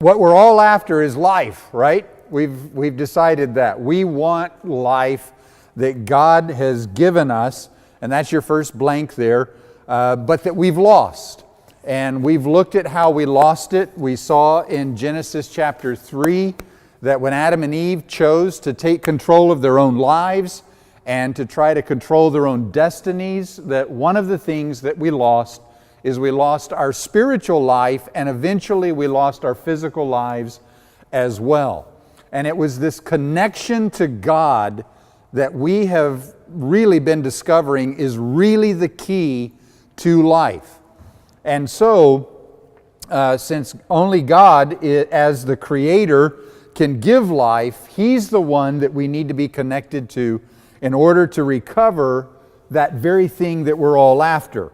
What we're all after is life, right? We've decided that. We want life that God has given us, and that's your first blank there, but that we've lost. And we've looked at how we lost it. We saw in Genesis chapter 3 that when Adam and Eve chose to take control of their own lives and to try to control their own destinies, that one of the things that we lost is we lost our spiritual life, and eventually we lost our physical lives as well. And it was this connection to God that we have really been discovering is really the key to life. And so, since only God, as the Creator, can give life, He's the one that we need to be connected to in order to recover that very thing that we're all after.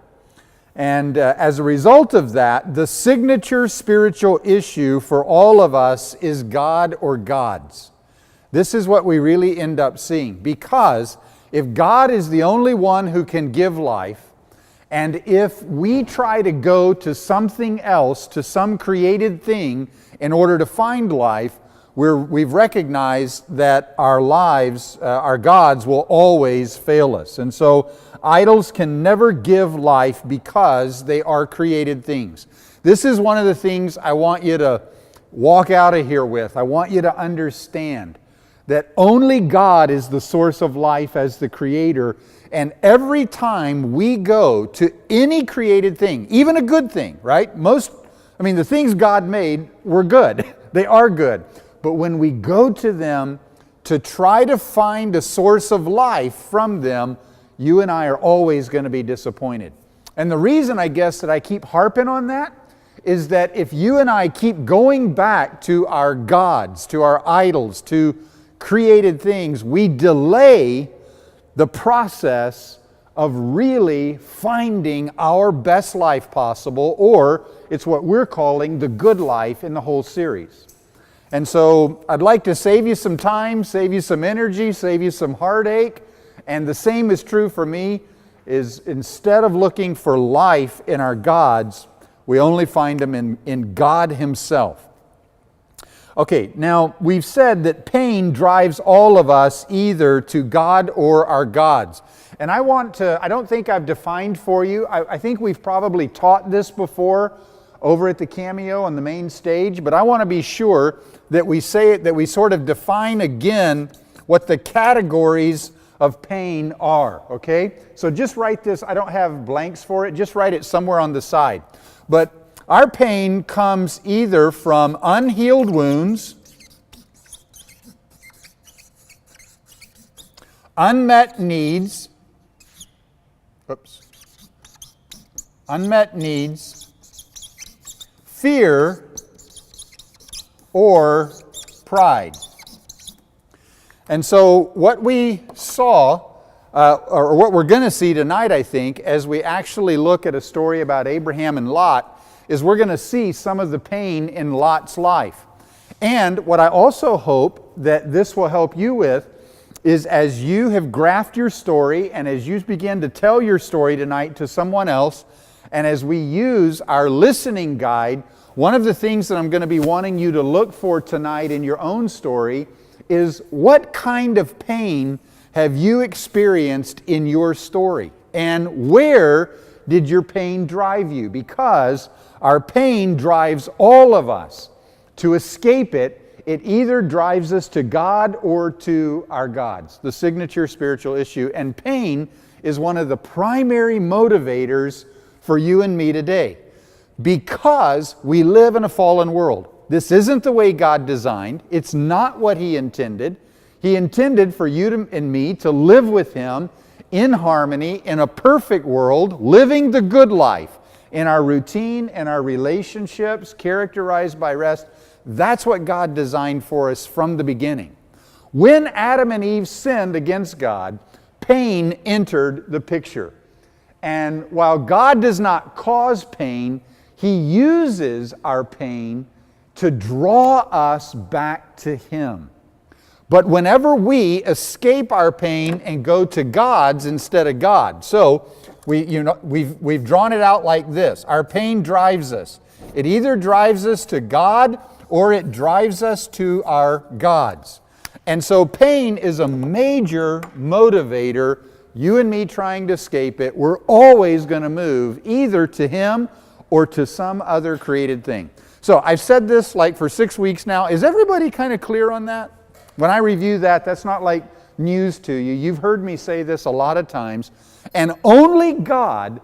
And as a result of that, the signature spiritual issue for all of us is God or gods. This is what we really end up seeing. Because if God is the only one who can give life, and if we try to go to something else, to some created thing, in order to find life, we've recognized that our lives, our gods, will always fail us. And so idols can never give life because they are created things. This is one of the things I want you to walk out of here with. I want you to understand that only God is the source of life as the Creator. And every time we go to any created thing, even a good thing, right? The things God made were good. They are good. But when we go to them to try to find a source of life from them, you and I are always going to be disappointed. And the reason, I guess, that I keep harping on that is that if you and I keep going back to our gods, to our idols, to created things, we delay the process of really finding our best life possible, or it's what we're calling the good life in the whole series. And so I'd like to save you some time, save you some energy, save you some heartache. And the same is true for me, is instead of looking for life in our gods, we only find them in God Himself. Okay, now we've said that pain drives all of us either to God or our gods. And I don't think I've defined for you, I think we've probably taught this before over at the Cameo on the main stage, but I want to be sure that we say it, that we sort of define again what the categories of pain are, okay? So just write this, I don't have blanks for it, just write it somewhere on the side. But our pain comes either from unhealed wounds, unmet needs, fear, or pride. And so what we saw, or what we're going to see tonight, I think, as we actually look at a story about Abraham and Lot, is we're going to see some of the pain in Lot's life. And what I also hope that this will help you with is as you have graphed your story and as you begin to tell your story tonight to someone else, and as we use our listening guide, one of the things that I'm going to be wanting you to look for tonight in your own story is what kind of pain have you experienced in your story? And where did your pain drive you? Because our pain drives all of us. To escape it, it either drives us to God or to our gods, the signature spiritual issue. And pain is one of the primary motivators for you and me today, because we live in a fallen world. This isn't the way God designed. It's not what He intended. He intended for you and me to live with Him in harmony, in a perfect world, living the good life, in our routine and our relationships, characterized by rest. That's what God designed for us from the beginning. When Adam and Eve sinned against God, pain entered the picture. And while God does not cause pain, He uses our pain to draw us back to Him. But whenever we escape our pain and go to gods instead of God, so we've drawn it out like this. Our pain drives us. It either drives us to God or it drives us to our gods. And so pain is a major motivator. You and me trying to escape it, we're always going to move either to Him or to some other created thing. So I've said this like for 6 weeks now. Is everybody kind of clear on that? When I review that, that's not like news to you. You've heard me say this a lot of times. And only God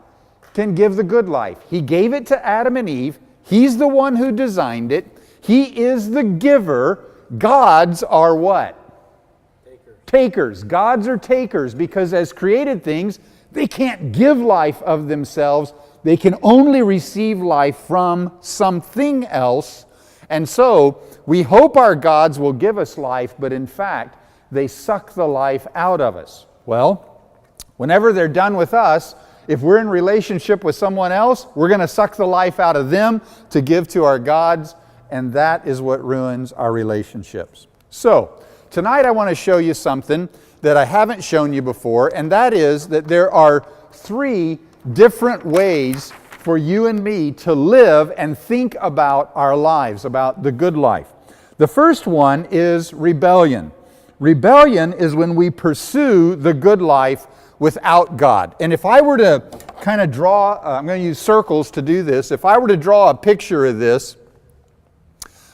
can give the good life. He gave it to Adam and Eve. He's the one who designed it. He is the giver. Gods are what? Takers. Gods are takers, because as created things, they can't give life of themselves. They can only receive life from something else. And so we hope our gods will give us life, but in fact, they suck the life out of us. Well, whenever they're done with us, if we're in relationship with someone else, we're going to suck the life out of them to give to our gods, and that is what ruins our relationships. So, tonight I want to show you something that I haven't shown you before, and that is that there are 3 different ways for you and me to live and think about our lives, about the good life. The first one is rebellion. Rebellion is when we pursue the good life without God. And if I were to kind of draw, I'm going to use circles to do this. If I were to draw a picture of this,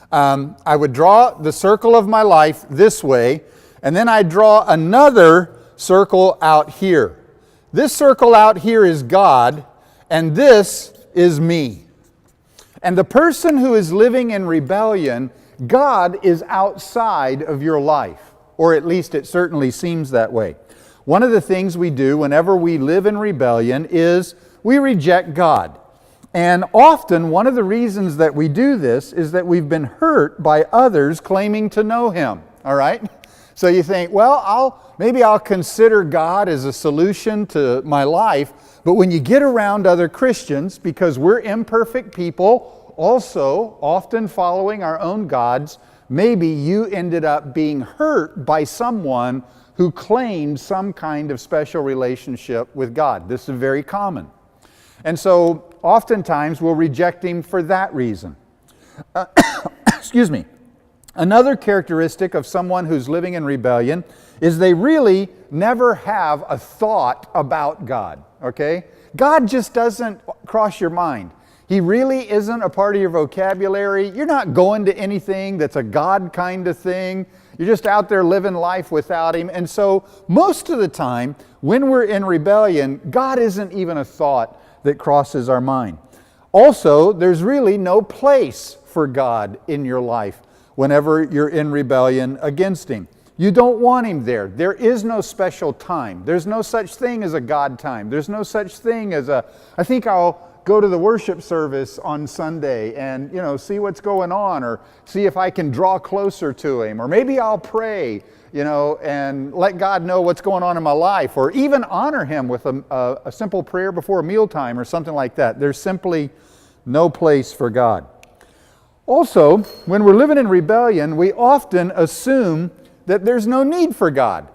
I would draw the circle of my life this way, and then I draw another circle out here. This circle out here is God, and this is me. And the person who is living in rebellion, God is outside of your life, or at least it certainly seems that way. One of the things we do whenever we live in rebellion is we reject God. And often one of the reasons that we do this is that we've been hurt by others claiming to know Him. All right? So you think, well, maybe I'll consider God as a solution to my life. But when you get around other Christians, because we're imperfect people, also often following our own gods, maybe you ended up being hurt by someone who claimed some kind of special relationship with God. This is very common. And so oftentimes we'll reject Him for that reason. Excuse me. Another characteristic of someone who's living in rebellion is they really never have a thought about God, okay? God just doesn't cross your mind. He really isn't a part of your vocabulary. You're not going to anything that's a God kind of thing. You're just out there living life without Him. And so most of the time, when we're in rebellion, God isn't even a thought that crosses our mind. Also, there's really no place for God in your life whenever you're in rebellion against Him. You don't want Him there. There is no special time. There's no such thing as a God time. There's no such thing as I think I'll go to the worship service on Sunday and, see what's going on, or see if I can draw closer to Him, or maybe I'll pray, and let God know what's going on in my life, or even honor Him with a simple prayer before mealtime or something like that. There's simply no place for God. Also, when we're living in rebellion, we often assume that there's no need for God.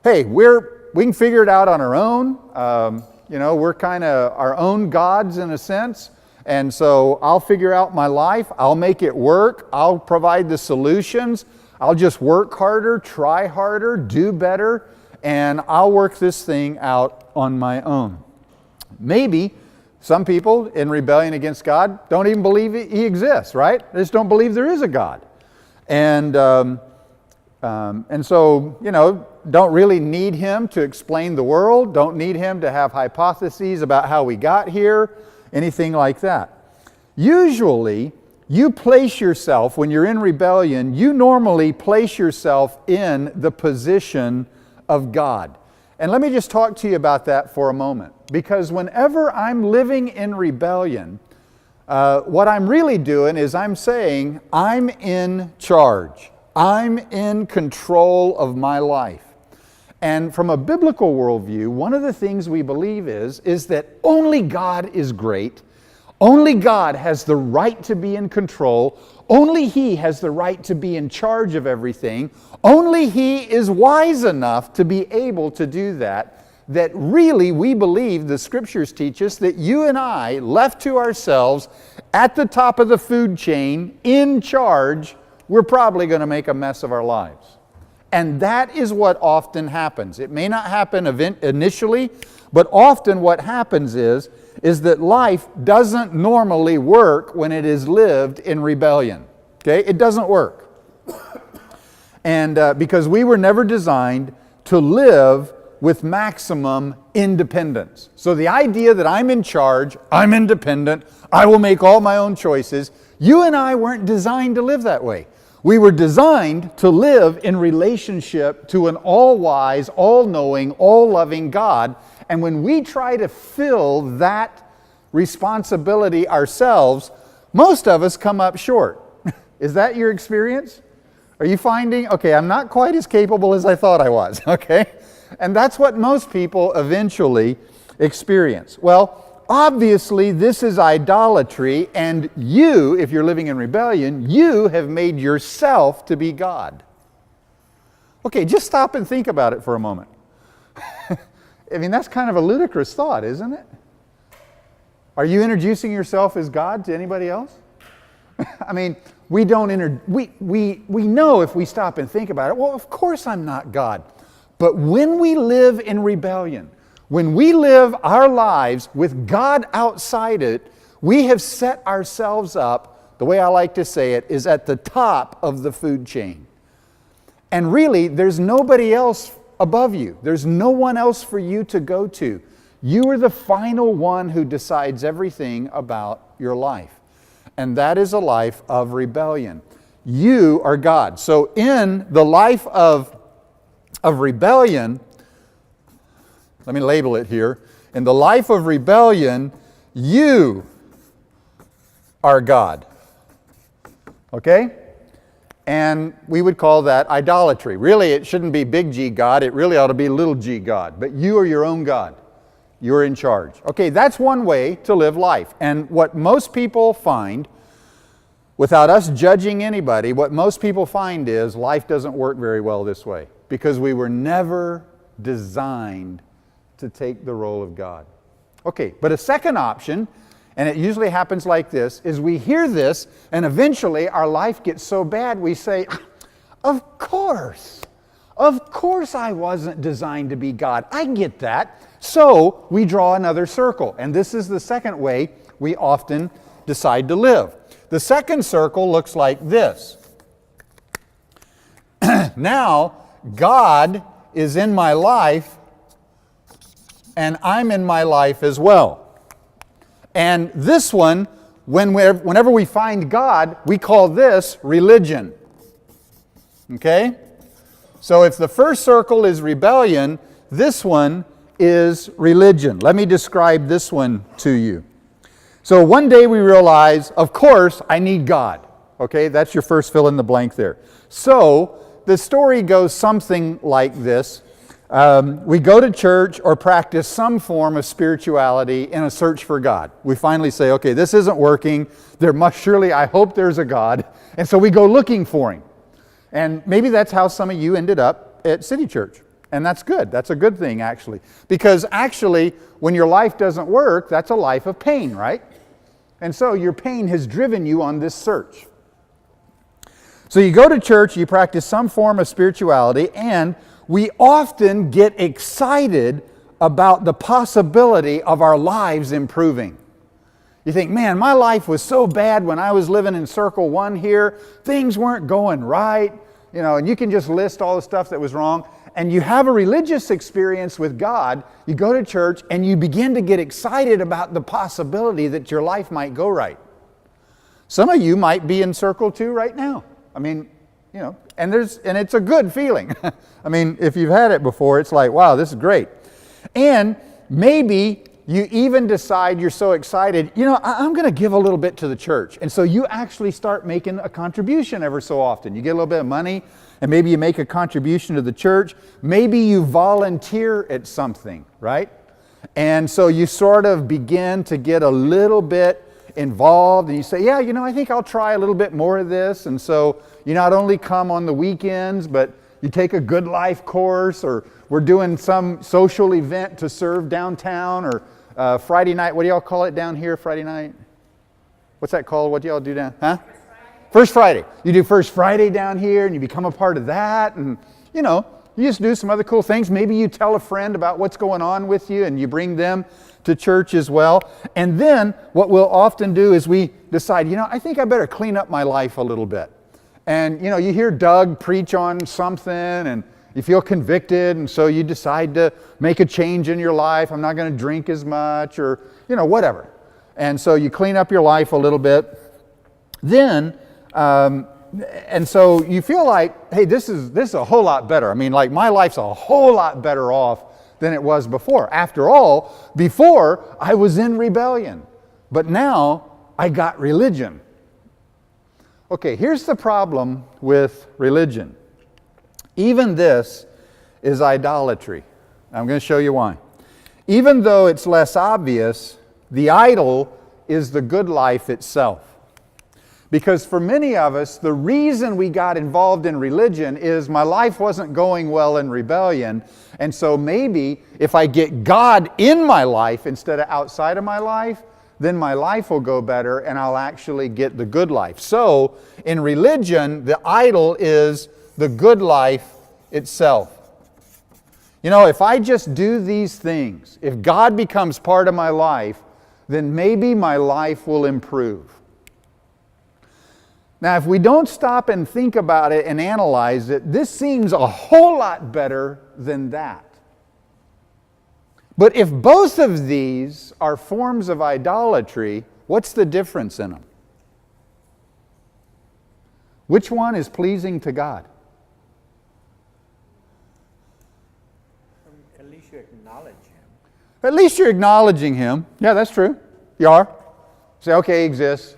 Hey, we can figure it out on our own. We're kind of our own gods in a sense. And so I'll figure out my life. I'll make it work. I'll provide the solutions. I'll just work harder, try harder, do better, and I'll work this thing out on my own. Maybe some people in rebellion against God don't even believe He exists, right? They just don't believe there is a God. And so, don't really need Him to explain the world, don't need Him to have hypotheses about how we got here, anything like that. Usually, you place yourself, when you're in rebellion, you normally place yourself in the position of God. And let me just talk to you about that for a moment. Because whenever I'm living in rebellion, what I'm really doing is I'm saying, I'm in charge. I'm in control of my life. And from a biblical worldview, one of the things we believe is that only God is great. Only God has the right to be in control. Only He has the right to be in charge of everything. Only He is wise enough to be able to do that. That really we believe, the Scriptures teach us, that you and I, left to ourselves, at the top of the food chain, in charge, we're probably going to make a mess of our lives. And that is what often happens. It may not happen initially, but often what happens is that life doesn't normally work when it is lived in rebellion. Okay? It doesn't work. And because we were never designed to live with maximum independence. So the idea that I'm in charge, I'm independent, I will make all my own choices, you and I weren't designed to live that way. We were designed to live in relationship to an all-wise, all-knowing, all-loving God. And when we try to fill that responsibility ourselves, most of us come up short. Is that your experience? Are you finding, okay, I'm not quite as capable as I thought I was, okay? And that's what most people eventually experience. Well, obviously this is idolatry, and you, if you're living in rebellion, you have made yourself to be God. Okay, just stop and think about it for a moment. I mean, that's kind of a ludicrous thought, isn't it? Are you introducing yourself as God to anybody else? I mean, we know if we stop and think about it, well, of course I'm not God. But when we live in rebellion, when we live our lives with God outside it, we have set ourselves up, the way I like to say it, is at the top of the food chain. And really, there's nobody else above you. There's no one else for you to go to. You are the final one who decides everything about your life. And that is a life of rebellion. You are God. So in the life of rebellion, let me label it here. In the life of rebellion, you are God. Okay? And we would call that idolatry. Really, it shouldn't be big G God. It really ought to be little g God. But you are your own God. You're in charge. Okay, that's one way to live life. And what most people find, without us judging anybody, what most people find is life doesn't work very well this way. Because we were never designed to take the role of God. Okay, but a second option, and it usually happens like this, is we hear this and eventually our life gets so bad we say, of course I wasn't designed to be God. I get that. So we draw another circle. And this is the second way we often decide to live. The second circle looks like this. Now, God is in my life, and I'm in my life as well. And this one, whenever we find God, we call this religion. Okay? So if the first circle is rebellion, this one is religion. Let me describe this one to you. So one day we realize, of course, I need God. Okay? That's your first fill in the blank there. So the story goes something like this. We go to church or practice some form of spirituality in a search for God. We finally say, okay, this isn't working. There must surely, I hope there's a God. And so we go looking for Him. And maybe that's how some of you ended up at City Church. And that's good. That's a good thing, actually. Because actually, when your life doesn't work, that's a life of pain, right? And so your pain has driven you on this search. So you go to church, you practice some form of spirituality, and we often get excited about the possibility of our lives improving. You think, man, my life was so bad when I was living in Circle 1 here. Things weren't going right. You know, and you can just list all the stuff that was wrong. And you have a religious experience with God. You go to church and you begin to get excited about the possibility that your life might go right. Some of you might be in Circle 2 right now. I mean, you know, and it's a good feeling. I mean, if you've had it before, it's like, wow, this is great. And maybe you even decide you're so excited, you know, I'm going to give a little bit to the church. And so you actually start making a contribution ever so often. You get a little bit of money, and maybe you make a contribution to the church. Maybe you volunteer at something, right? And so you sort of begin to get a little bit involved, and you say, yeah, you know, I think I'll try a little bit more of this. And so you not only come on the weekends, but you take a good life course, or we're doing some social event to serve downtown, or Friday night, what do y'all call it down here, Friday night? What's that called? What do y'all do down? Huh? First Friday. You do First Friday down here and you become a part of that, and you just do some other cool things. Maybe you tell a friend about what's going on with you and you bring them to church as well. And then what we'll often do is we decide, I think I better clean up my life a little bit. And you hear Doug preach on something and you feel convicted, and so you decide to make a change in your life. I'm not going to drink as much, or whatever. And so you clean up your life a little bit. Then and so you feel like, hey, this is a whole lot better. I mean, like, my life's a whole lot better off than it was before. After all, before I was in rebellion, but now I got religion. Okay, here's the problem with religion. Even this is idolatry. I'm going to show you why. Even though it's less obvious, the idol is the good life itself. Because for many of us, the reason we got involved in religion is my life wasn't going well in rebellion, and so maybe if I get God in my life instead of outside of my life, then my life will go better and I'll actually get the good life. So in religion, the idol is the good life itself. If I just do these things, if God becomes part of my life, then maybe my life will improve. Now, if we don't stop and think about it and analyze it, this seems a whole lot better than that. But if both of these are forms of idolatry, what's the difference in them? Which one is pleasing to God? At least you acknowledge Him. At least you're acknowledging Him. Yeah, that's true. You are. Say, okay, He exists.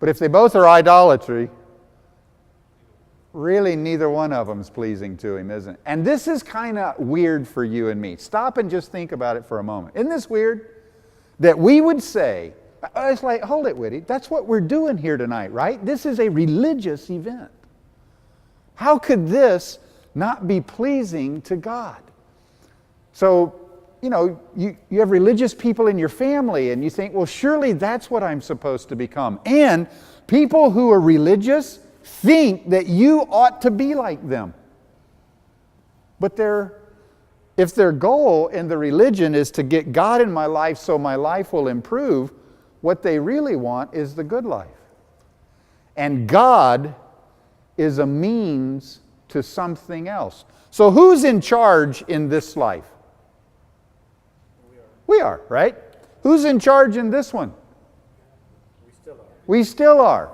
But if they both are idolatry, really neither one of them is pleasing to Him, isn't it? And this is kind of weird for you and me. Stop and just think about it for a moment. Isn't this weird? That we would say, it's like, hold it, Witte, that's what we're doing here tonight, right? This is a religious event. How could this not be pleasing to God? So, you have religious people in your family and you think, well, surely that's what I'm supposed to become. And people who are religious think that you ought to be like them. But if their goal in the religion is to get God in my life so my life will improve, what they really want is the good life. And God is a means to something else. So who's in charge in this life? We are, right? Who's in charge in this one? We still are.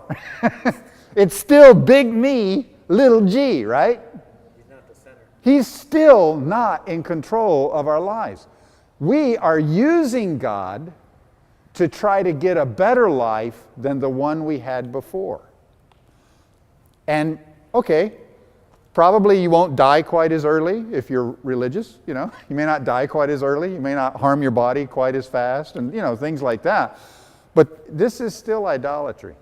It's still big me, little g, right? He's not the center. He's still not in control of our lives. We are using God to try to get a better life than the one we had before. And, okay, probably you won't die quite as early if you're religious, You may not die quite as early. You may not harm your body quite as fast and, things like that. But this is still idolatry.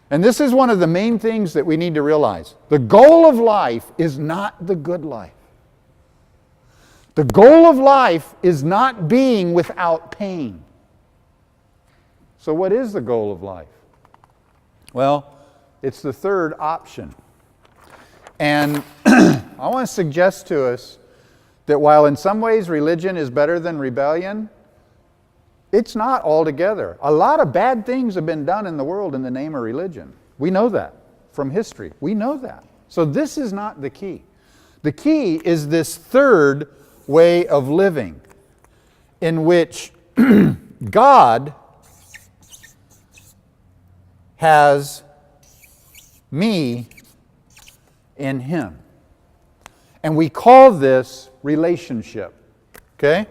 And this is one of the main things that we need to realize. The goal of life is not the good life. The goal of life is not being without pain. So what is the goal of life? Well, it's the third option. And I want to suggest to us that while in some ways religion is better than rebellion, it's not altogether. A lot of bad things have been done in the world in the name of religion. We know that from history. We know that. So this is not the key. The key is this third way of living in which God has me in Him. And we call this relationship. Okay?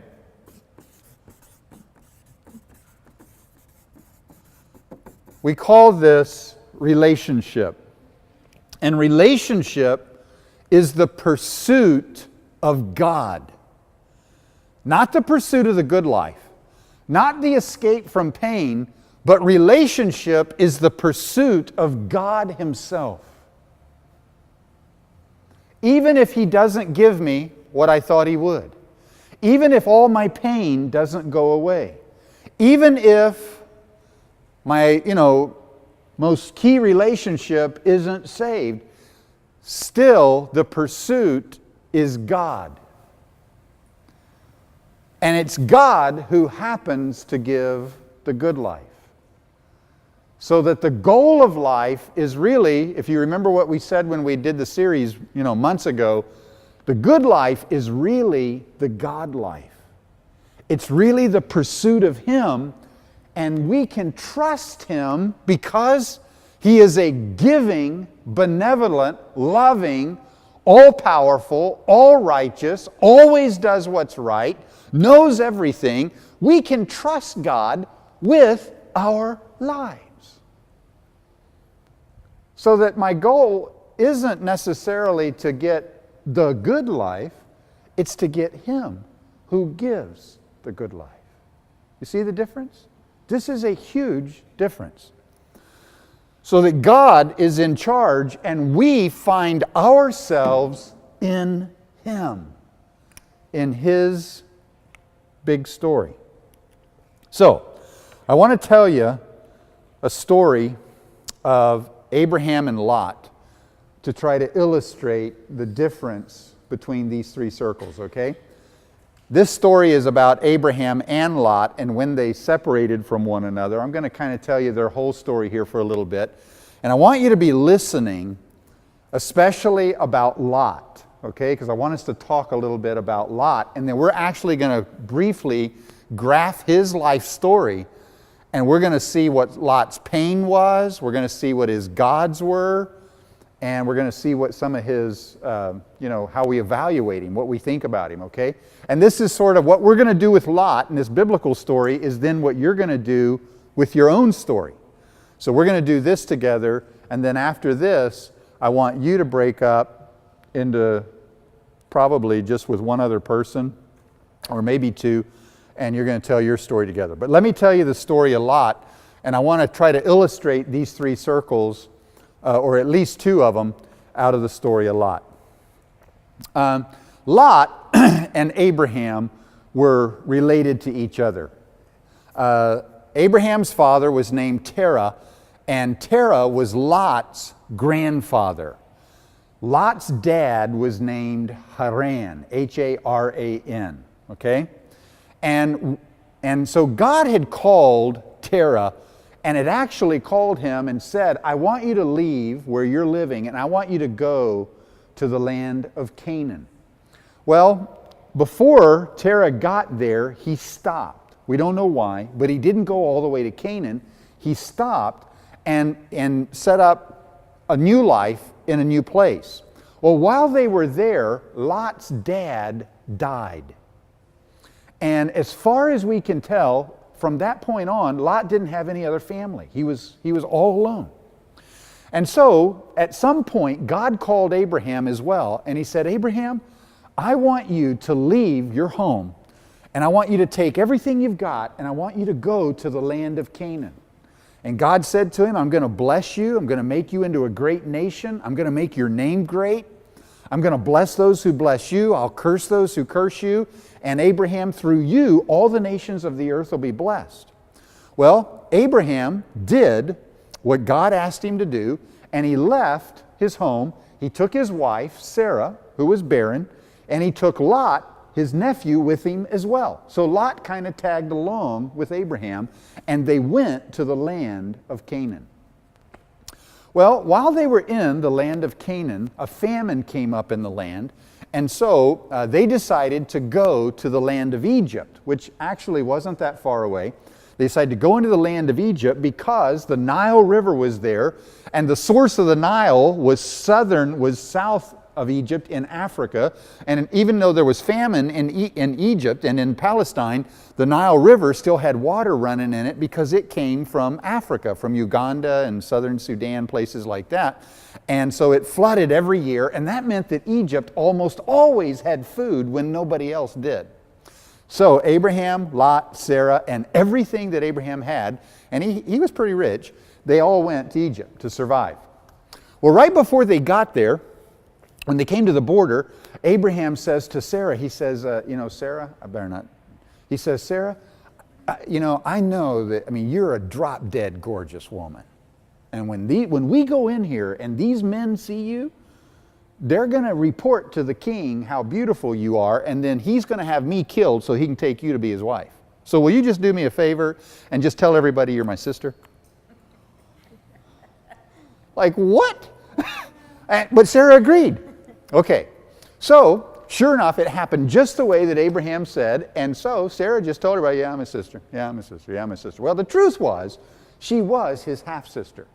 We call this relationship. And relationship is the pursuit of God. Not the pursuit of the good life. Not the escape from pain, but relationship is the pursuit of God Himself. Even if He doesn't give me what I thought He would. Even if all my pain doesn't go away. Even if my, most key relationship isn't saved, still the pursuit is God. And it's God who happens to give the good life. So that the goal of life is really, if you remember what we said when we did the series, months ago, the good life is really the God life. It's really the pursuit of Him, and we can trust Him because He is a giving, benevolent, loving, all-powerful, all-righteous, always does what's right, knows everything. We can trust God with our lives. So that my goal isn't necessarily to get the good life, it's to get Him who gives the good life. You see the difference? This is a huge difference. So that God is in charge and we find ourselves in Him, in His big story. So, I want to tell you a story of Abraham and Lot to try to illustrate the difference between these three circles, okay? This story is about Abraham and Lot and when they separated from one another. I'm going to kind of tell you their whole story here for a little bit. And I want you to be listening, especially about Lot, okay? Because I want us to talk a little bit about Lot. And then we're actually going to briefly graph his life story. And we're going to see what Lot's pain was. We're going to see what his gods were. And we're going to see what some of his, how we evaluate him, what we think about him, okay? And this is sort of what we're going to do with Lot in this biblical story is then what you're going to do with your own story. So we're going to do this together, and then after this, I want you to break up into probably just with one other person, or maybe two, and you're going to tell your story together. But let me tell you the story a lot, and I want to try to illustrate these three circles, or at least two of them, out of the story a lot. Lot and Abraham were related to each other. Abraham's father was named Terah, and Terah was Lot's grandfather. Lot's dad was named Haran, Haran, okay? And so God had called Terah, and had actually called him and said, I want you to leave where you're living, and I want you to go to the land of Canaan. Well, before Terah got there, he stopped. We don't know why, but he didn't go all the way to Canaan. He stopped and set up a new life in a new place. Well, while they were there, Lot's dad died. And as far as we can tell, from that point on, Lot didn't have any other family. He was all alone. And so, at some point, God called Abraham as well, and He said, Abraham, I want you to leave your home, and I want you to take everything you've got, and I want you to go to the land of Canaan. And God said to him, I'm going to bless you. I'm going to make you into a great nation. I'm going to make your name great. I'm going to bless those who bless you. I'll curse those who curse you. And Abraham, through you, all the nations of the earth will be blessed. Well, Abraham did what God asked him to do, and he left his home. He took his wife, Sarah, who was barren, and he took Lot, his nephew, with him as well. So Lot kind of tagged along with Abraham, and they went to the land of Canaan. Well, while they were in the land of Canaan, a famine came up in the land, and so they decided to go to the land of Egypt, which actually wasn't that far away. They decided to go into the land of Egypt because the Nile River was there, and the source of the Nile was south of Egypt in Africa. And even though there was famine in Egypt and in Palestine, the Nile River still had water running in it because it came from Africa, from Uganda and southern Sudan, places like that. And so it flooded every year, and that meant that Egypt almost always had food when nobody else did. So Abraham, Lot, Sarah, and everything that Abraham had, and he was pretty rich, they all went to Egypt to survive. Well, right before they got there, when they came to the border, Abraham says to Sarah, he says, Sarah, I better not. He says, Sarah, I know that, you're a drop-dead gorgeous woman. And when we go in here and these men see you, they're going to report to the king how beautiful you are, and then he's going to have me killed so he can take you to be his wife. So will you just do me a favor and just tell everybody you're my sister? Like, what? But Sarah agreed. Okay, so sure enough, it happened just the way that Abraham said, and so Sarah just told everybody, yeah, I'm his sister, yeah, I'm his sister, yeah, I'm his sister. Well, the truth was, she was his half-sister.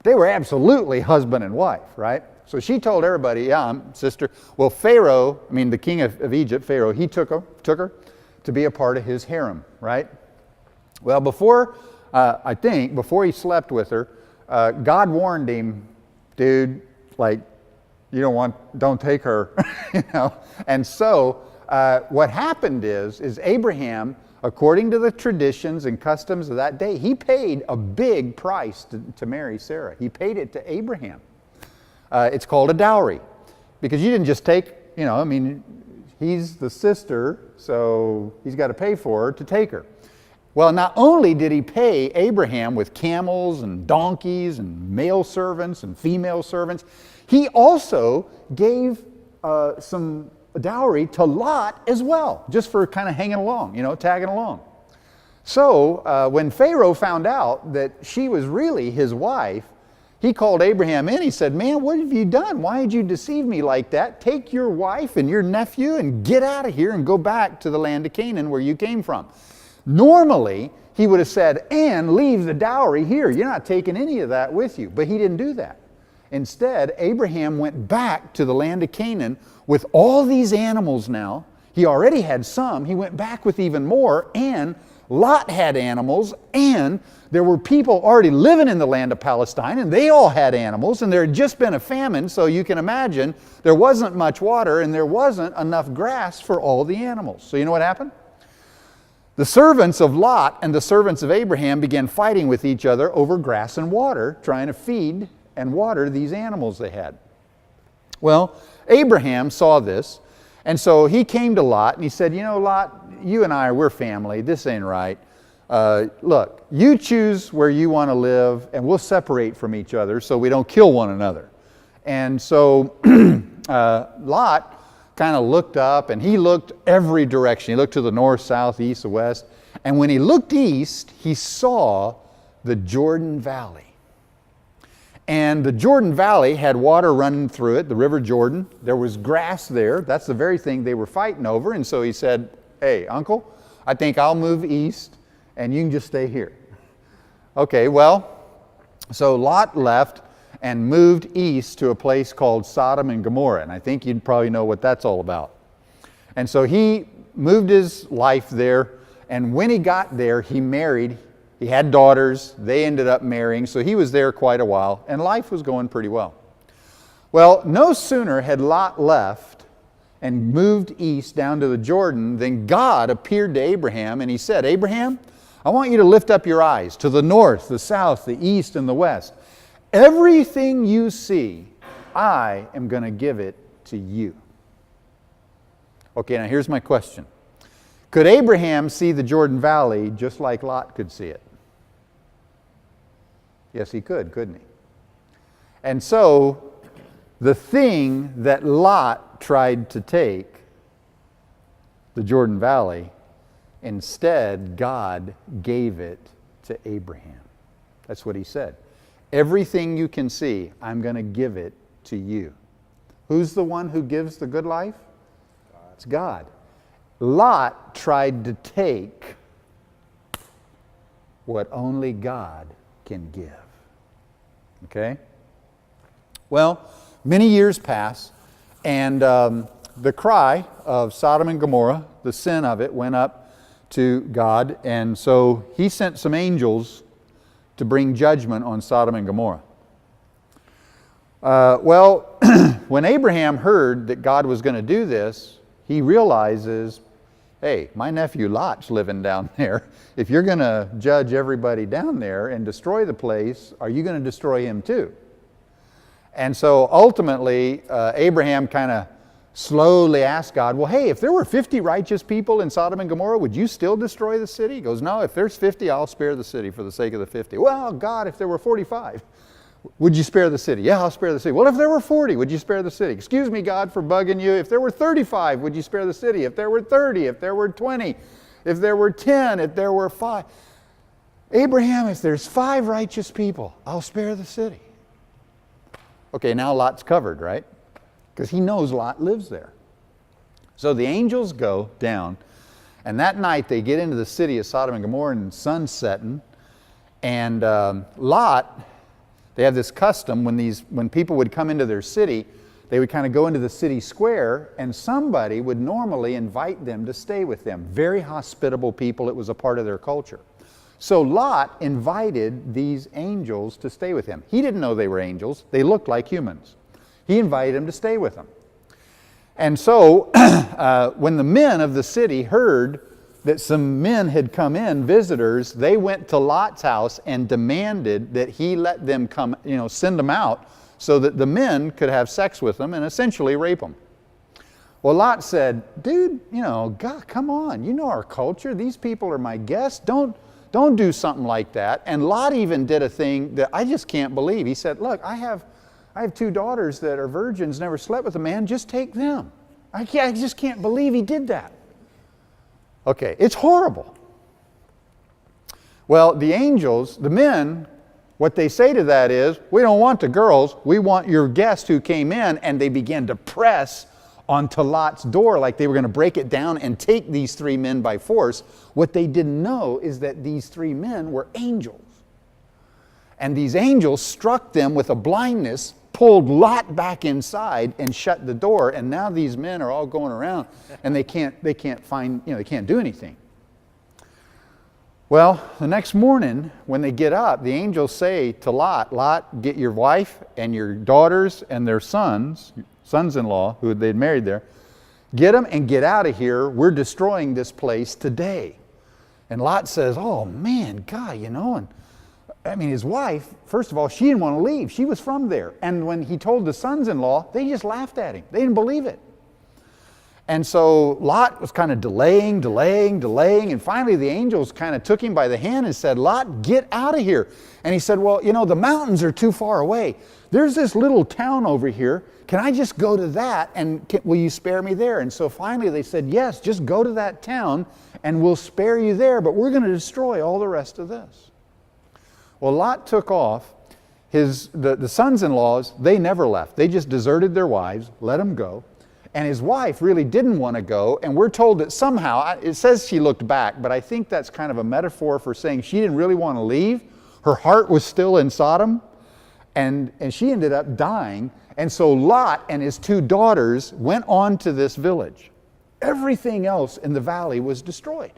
They were absolutely husband and wife, right? So she told everybody, yeah, I'm sister. Well, Pharaoh, the king of Egypt, Pharaoh, he took her to be a part of his harem, right? Well, before he slept with her, God warned him, dude, don't take her, And so what happened is Abraham, according to the traditions and customs of that day, he paid a big price to marry Sarah. He paid it to Abraham. It's called a dowry, because you didn't just take, he's the sister, so he's got to pay for her to take her. Well, not only did he pay Abraham with camels and donkeys and male servants and female servants, he also gave some dowry to Lot as well, just for kind of hanging along, tagging along. So when Pharaoh found out that she was really his wife, he called Abraham in. He said, man, what have you done? Why did you deceive me like that? Take your wife and your nephew and get out of here and go back to the land of Canaan where you came from. Normally, he would have said, and leave the dowry here. You're not taking any of that with you. But he didn't do that. Instead, Abraham went back to the land of Canaan with all these animals now. He already had some. He went back with even more, and Lot had animals, and there were people already living in the land of Palestine, and they all had animals, and there had just been a famine, so you can imagine there wasn't much water, and there wasn't enough grass for all the animals. So you know what happened? The servants of Lot and the servants of Abraham began fighting with each other over grass and water, trying to feed and water these animals they had. Well, Abraham saw this, and so he came to Lot and he said, Lot, you and we're family. This ain't right. Look, you choose where you want to live, and we'll separate from each other so we don't kill one another. And so Lot kind of looked up, and he looked every direction. He looked to the north, south, east, and west. And when he looked east, he saw the Jordan Valley. And the Jordan Valley had water running through it, the River Jordan. There was grass there. That's the very thing they were fighting over. And so he said, hey, uncle, I think I'll move east, and you can just stay here. Okay, well, so Lot left and moved east to a place called Sodom and Gomorrah. And I think you'd probably know what that's all about. And so he moved his life there, and when he got there, he married. He had daughters. They ended up marrying, so he was there quite a while, and life was going pretty well. Well, no sooner had Lot left and moved east down to the Jordan than God appeared to Abraham, and he said, Abraham, I want you to lift up your eyes to the north, the south, the east, and the west. Everything you see, I am going to give it to you. Okay, now here's my question. Could Abraham see the Jordan Valley just like Lot could see it? Yes, he could, couldn't he? And so, the thing that Lot tried to take, the Jordan Valley, instead God gave it to Abraham. That's what he said. Everything you can see, I'm going to give it to you. Who's the one who gives the good life? God. It's God. Lot tried to take what only God can give. Okay? Well, many years pass, and the cry of Sodom and Gomorrah, the sin of it, went up to God, and so he sent some angels to bring judgment on Sodom and Gomorrah. When Abraham heard that God was going to do this, he realizes, hey, my nephew Lot's living down there. If you're going to judge everybody down there and destroy the place, are you going to destroy him too? And so ultimately, Abraham kind of slowly asked God, well, hey, if there were 50 righteous people in Sodom and Gomorrah, would you still destroy the city? He goes, no, if there's 50, I'll spare the city for the sake of the 50. Well, God, if there were 45, would you spare the city? Yeah, I'll spare the city. Well, if there were 40, would you spare the city? Excuse me, God, for bugging you. If there were 35, would you spare the city? If there were 30, if there were 20, if there were 10, if there were 5. Abraham, if there's 5 righteous people, I'll spare the city. Okay, now Lot's covered, right? Because he knows Lot lives there. So the angels go down, and that night they get into the city of Sodom and Gomorrah, and the sun's setting, and Lot, they have this custom when people would come into their city, they would kind of go into the city square, and somebody would normally invite them to stay with them. Very hospitable people. It was a part of their culture. So Lot invited these angels to stay with him. He didn't know they were angels. They looked like humans. He invited them to stay with him. And so when the men of the city heard that some men had come in, visitors, they went to Lot's house and demanded that he let them come, send them out so that the men could have sex with them and essentially rape them. Well, Lot said, dude, God, come on, you know our culture. These people are my guests. Don't do something like that. And Lot even did a thing that I just can't believe. He said, look, I have 2 daughters that are virgins, never slept with a man, just take them. I just can't believe he did that. Okay, it's horrible. Well, the angels, the men, what they say to that is, we don't want the girls, we want your guest who came in, and they began to press onto Lot's door like they were going to break it down and take these 3 men by force. What they didn't know is that these 3 men were angels. And these angels struck them with a blindness, pulled Lot back inside and shut the door, and now these men are all going around and they can't find, they can't do anything. Well, the next morning when they get up, the angels say to Lot, Lot, get your wife and your daughters and their sons-in-law who they'd married there, get them and get out of here. We're destroying this place today. And Lot says, oh man, God, and his wife, first of all, she didn't want to leave. She was from there. And when he told the sons-in-law, they just laughed at him. They didn't believe it. And so Lot was kind of delaying. And finally the angels kind of took him by the hand and said, Lot, get out of here. And he said, well, the mountains are too far away. There's this little town over here. Can I just go to that? And will you spare me there? And so finally they said, yes, just go to that town and we'll spare you there. But we're going to destroy all the rest of this. Well, Lot took off. The sons-in-laws, they never left. They just deserted their wives, let them go. And his wife really didn't want to go. And we're told that somehow, it says she looked back, but I think that's kind of a metaphor for saying she didn't really want to leave. Her heart was still in Sodom. And she ended up dying. And so Lot and his 2 daughters went on to this village. Everything else in the valley was destroyed.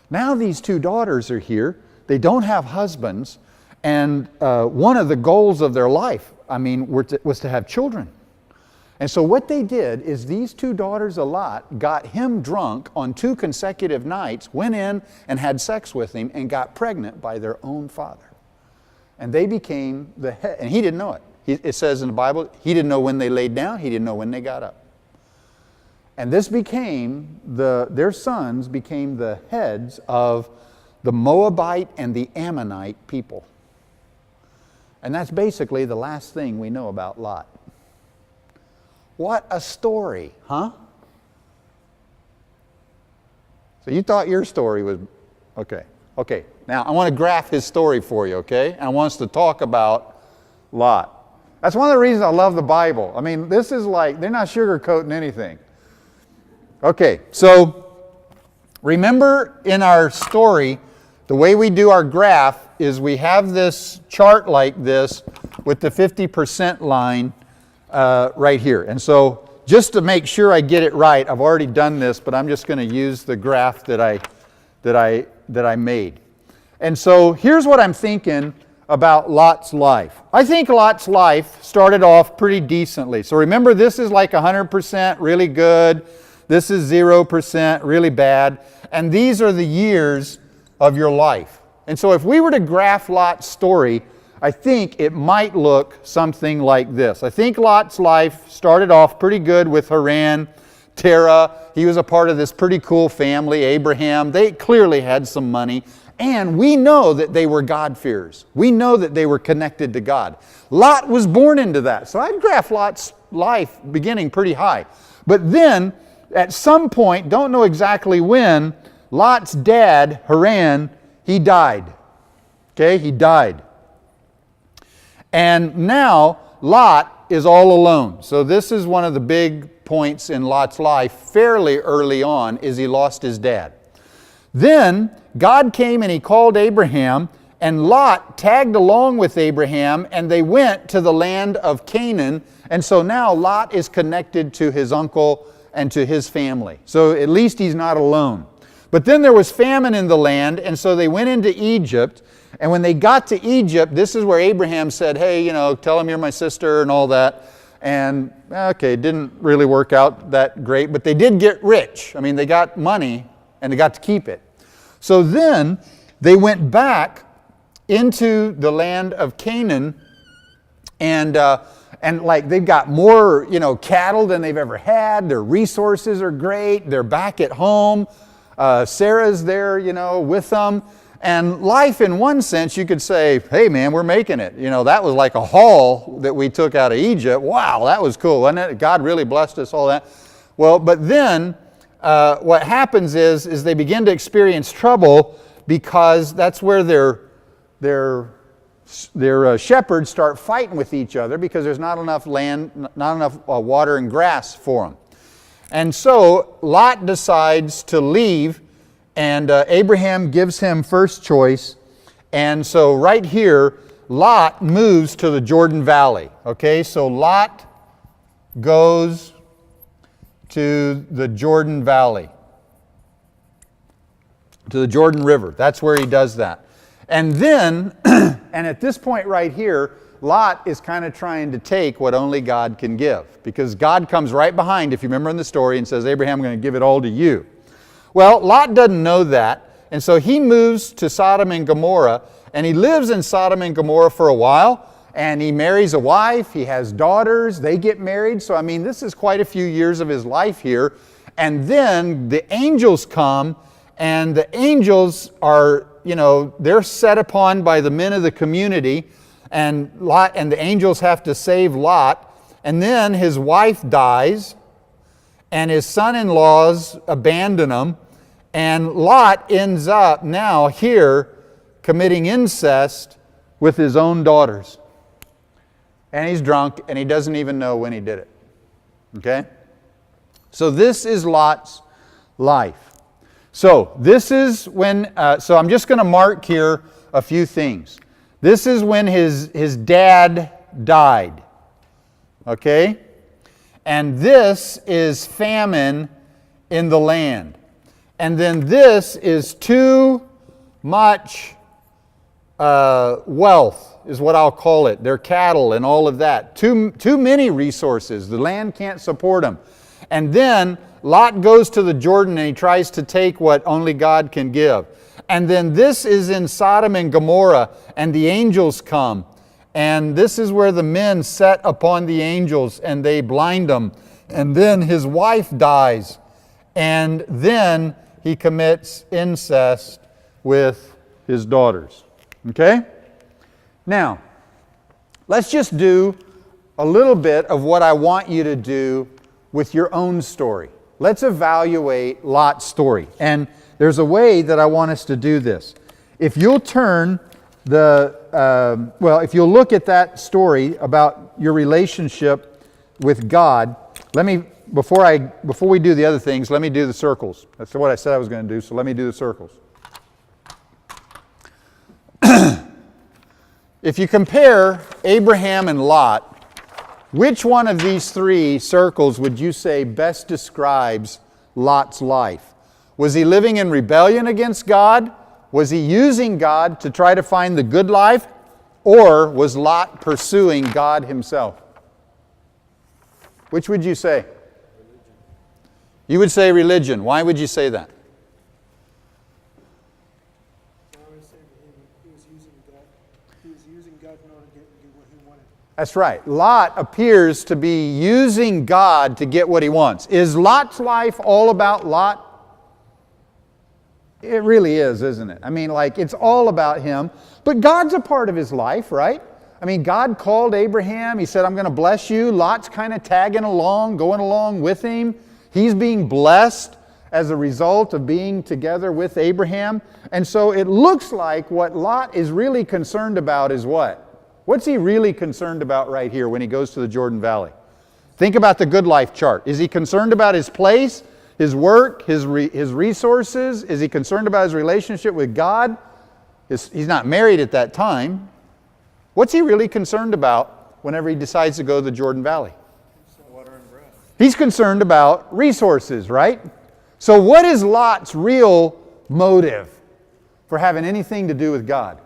Now these 2 daughters are here. They don't have husbands, and one of the goals of their life, was to have children. And so what they did is these 2 daughters of Lot got him drunk on 2 consecutive nights, went in and had sex with him, and got pregnant by their own father. And they became the head, and he didn't know it. It says in the Bible, he didn't know when they laid down, he didn't know when they got up. And this became, their sons became the heads of the Moabite and the Ammonite people. And that's basically the last thing we know about Lot. What a story, huh? So you thought your story was, okay. Now I want to graph his story for you, okay? And I want us to talk about Lot. That's one of the reasons I love the Bible. This is like, they're not sugarcoating anything. Okay, so remember in our story, the way we do our graph is we have this chart like this with the 50% line right here. And so just to make sure I get it right, I've already done this, but I'm just going to use the graph that I made. And so here's what I'm thinking about Lot's life. I think Lot's life started off pretty decently. So remember, this is like 100% really good. This is 0% really bad. And these are the years of your life. And so if we were to graph Lot's story, I think it might look something like this. I think Lot's life started off pretty good with Haran, Terah. He was a part of this pretty cool family, Abraham. They clearly had some money. And we know that they were God-fearers. We know that they were connected to God. Lot was born into that. So I'd graph Lot's life beginning pretty high. But then, at some point, don't know exactly when, Lot's dad, Haran, he died. Okay, he died. And now, Lot is all alone. So this is one of the big points in Lot's life fairly early on, is he lost his dad. Then God came and He called Abraham, and Lot tagged along with Abraham, and they went to the land of Canaan. And so now Lot is connected to his uncle and to his family. So at least he's not alone. But then there was famine in the land, and so they went into Egypt. And when they got to Egypt, this is where Abraham said, hey, tell them you're my sister and all that. And okay, it didn't really work out that great, but they did get rich. I mean, they got money and they got to keep it. So then they went back into the land of Canaan, and like they've got more, cattle than they've ever had. Their resources are great. They're back at home. Sarah's there, with them. And life, in one sense, you could say, hey man, we're making it. That was like a haul that we took out of Egypt. Wow, that was cool, wasn't it? God really blessed us, all that. Well, but then what happens is they begin to experience trouble, because that's where their shepherds start fighting with each other, because there's not enough land, not enough water and grass for them. And so Lot decides to leave, and Abraham gives him first choice. And so right here, Lot moves to the Jordan Valley. Okay, so Lot goes to the Jordan Valley, to the Jordan River. That's where he does that. And then, and at this point right here, Lot is kind of trying to take what only God can give, because God comes right behind, if you remember in the story, and says, Abraham, I'm going to give it all to you. Well, Lot doesn't know that, and so he moves to Sodom and Gomorrah, and he lives in Sodom and Gomorrah for a while, and he marries a wife, he has daughters, they get married. So I mean, this is quite a few years of his life here. And then the angels come, and the angels are, they're set upon by the men of the community, and the angels have to save Lot. And then his wife dies, and his son-in-laws abandon him, and Lot ends up now here committing incest with his own daughters. And he's drunk, and he doesn't even know when he did it. Okay? So this is Lot's life. So this is when, so I'm just going to mark here a few things. This is when his dad died. Okay? And this is famine in the land. And then this is too much wealth, is what I'll call it. Their cattle and all of that. Too many resources. The land can't support them. And then Lot goes to the Jordan, and he tries to take what only God can give. And then this is in Sodom and Gomorrah, and the angels come. And this is where the men set upon the angels, and they blind them. And then his wife dies. And then he commits incest with his daughters. Okay? Now, let's just do a little bit of what I want you to do with your own story. Let's evaluate Lot's story. And there's a way that I want us to do this. If you'll turn if you'll look at that story about your relationship with God, before we do the other things, let me do the circles. That's what I said I was going to do, so let me do the circles. If you compare Abraham and Lot, which one of these three circles would you say best describes Lot's life? Was he living in rebellion against God? Was he using God to try to find the good life? Or was Lot pursuing God himself? Which would you say? You would say religion. Why would you say that? I would say that he was using God in order to get what he wanted. That's right. Lot appears to be using God to get what he wants. Is Lot's life all about Lot? It really is, isn't it? I mean, like, it's all about him. But God's a part of his life, right? I mean, God called Abraham. He said, I'm going to bless you. Lot's kind of tagging along, going along with him. He's being blessed as a result of being together with Abraham. And so it looks like what Lot is really concerned about is what? What's he really concerned about right here when he goes to the Jordan Valley? Think about the good life chart. Is he concerned about his place, his work, his resources? Is he concerned about his relationship with God? He's not married at that time. What's he really concerned about whenever he decides to go to the Jordan Valley? Water and bread. He's concerned about resources, right? So what is Lot's real motive for having anything to do with God?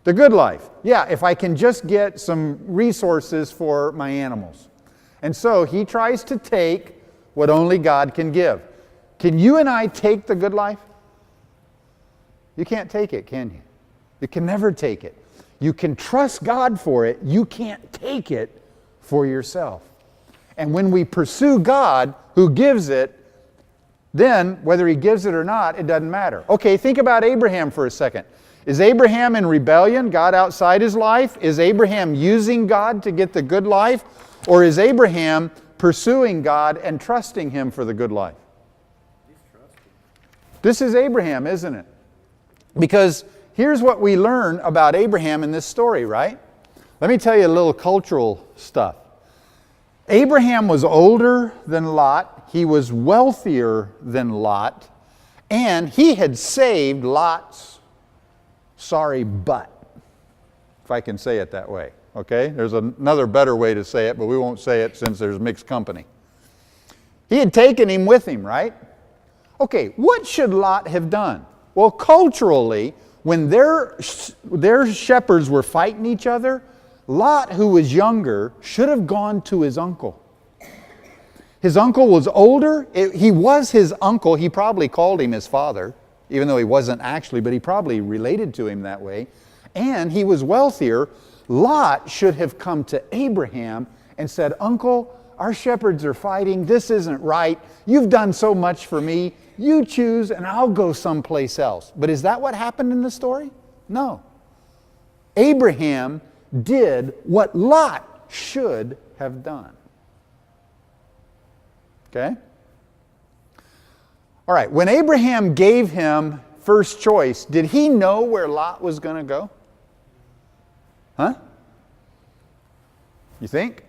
The good life. Yeah, if I can just get some resources for my animals. And so he tries to take what only God can give. Can you and I take the good life? You can't take it, can you? You can never take it. You can trust God for it. You can't take it for yourself. And when we pursue God who gives it, then whether he gives it or not, it doesn't matter. Okay, think about Abraham for a second. Is Abraham in rebellion, God outside his life? Is Abraham using God to get the good life? Or is Abraham pursuing God and trusting him for the good life? He's trusting. This is Abraham, isn't it? Because here's what we learn about Abraham in this story, right? Let me tell you a little cultural stuff. Abraham was older than Lot. He was wealthier than Lot. And he had saved Lot's sorry butt, if I can say it that way. Okay? There's another better way to say it, but we won't say it since there's mixed company. He had taken him with him, right? Okay, what should Lot have done? Well, culturally, when their shepherds were fighting each other, Lot, who was younger, should have gone to his uncle. His uncle was older. He was his uncle. He probably called him his father, even though he wasn't actually, but he probably related to him that way. And he was wealthier. Lot should have come to Abraham and said, Uncle, our shepherds are fighting. This isn't right. You've done so much for me. You choose and I'll go someplace else. But is that what happened in the story? No. Abraham did what Lot should have done. Okay? All right, when Abraham gave him first choice, did he know where Lot was going to go? Huh? You think?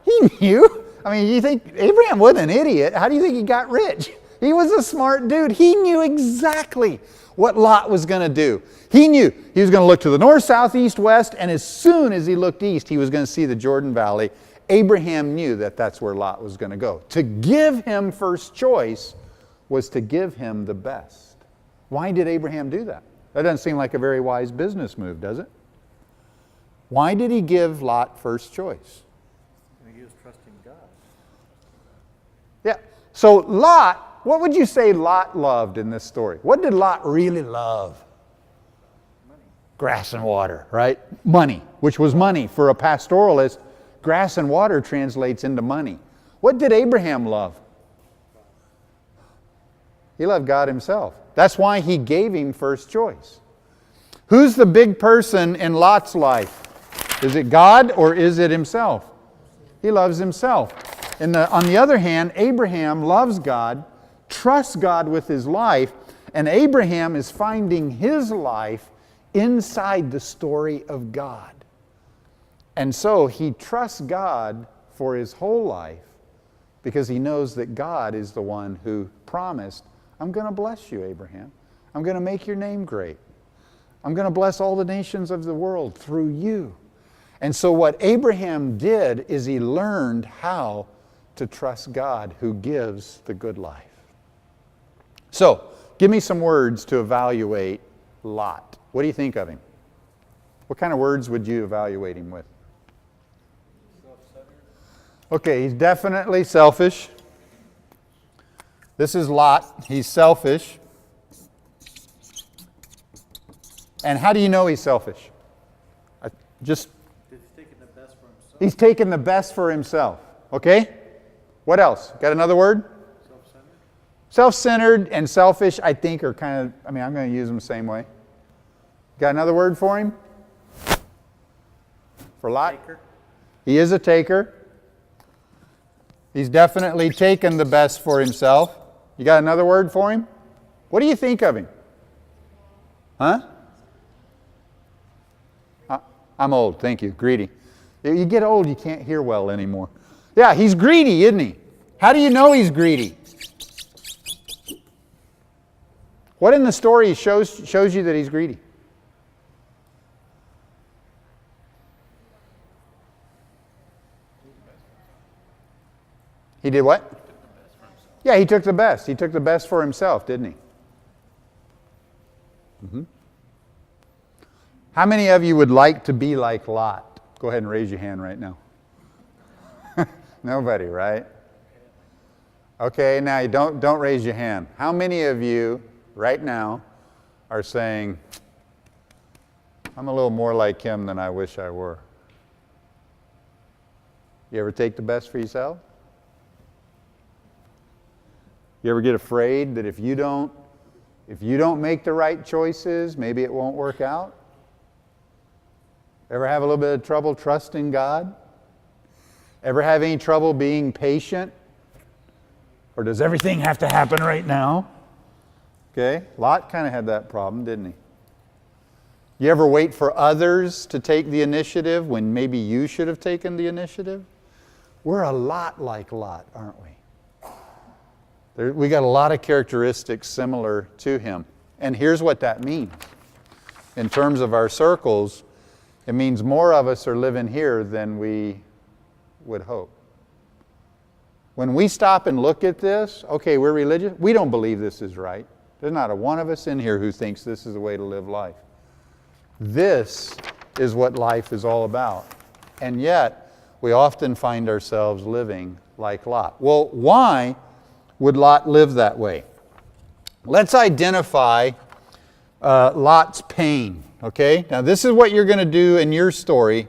He knew. I mean, you think Abraham wasn't an idiot. How do you think he got rich? He was a smart dude. He knew exactly what Lot was going to do. He knew he was going to look to the north, south, east, west, and as soon as he looked east, he was going to see the Jordan Valley. Abraham knew that that's where Lot was going to go. To give him first choice was to give him the best. Why did Abraham do that? That doesn't seem like a very wise business move, does it? Why did he give Lot first choice? He was trusting God. Yeah. So Lot, what would you say Lot loved in this story? What did Lot really love? Money. Grass and water, right? Money, which was money. For a pastoralist, grass and water translates into money. What did Abraham love? He loved God himself. That's why he gave him first choice. Who's the big person in Lot's life? Is it God or is it himself? He loves himself. On the other hand, Abraham loves God, trusts God with his life, and Abraham is finding his life inside the story of God. And so he trusts God for his whole life because he knows that God is the one who promised, I'm going to bless you, Abraham. I'm going to make your name great. I'm going to bless all the nations of the world through you. And so what Abraham did is he learned how to trust God who gives the good life. So, give me some words to evaluate Lot. What do you think of him? What kind of words would you evaluate him with? Okay, he's definitely selfish. This is Lot. He's selfish. And how do you know he's selfish? Just He's taking the best for himself. he's taking the best for himself. Okay? What else? Got another word? Self-centered. Self-centered and selfish, I think, are kind of, I'm going to use them the same way. Got another word for him? For Lot? Taker. He is a taker. He's definitely taken the best for himself. You got another word for him? What do you think of him? Huh? I'm old, thank you. Greedy. You get old, you can't hear well anymore. Yeah, he's greedy, isn't he? How do you know he's greedy? What in the story shows you that he's greedy? He did what? Yeah, he took the best. He took the best for himself, didn't he? Mm-hmm. How many of you would like to be like Lot? Go ahead and raise your hand right now. Nobody, right? Okay, now you don't raise your hand. How many of you right now are saying, I'm a little more like him than I wish I were? You ever take the best for yourself? You ever get afraid that if you don't make the right choices, maybe it won't work out? Ever have a little bit of trouble trusting God? Ever have any trouble being patient? Or does everything have to happen right now? Okay, Lot kind of had that problem, didn't he? You ever wait for others to take the initiative when maybe you should have taken the initiative? We're a lot like Lot, aren't we? We got a lot of characteristics similar to him. And here's what that means. In terms of our circles, it means more of us are living here than we would hope. When we stop and look at this, okay, we're religious, we don't believe this is right. There's not a one of us in here who thinks this is the way to live life. This is what life is all about. And yet, we often find ourselves living like Lot. Well, why would Lot live that way? Let's identify Lot's pain, okay? Now, this is what you're going to do in your story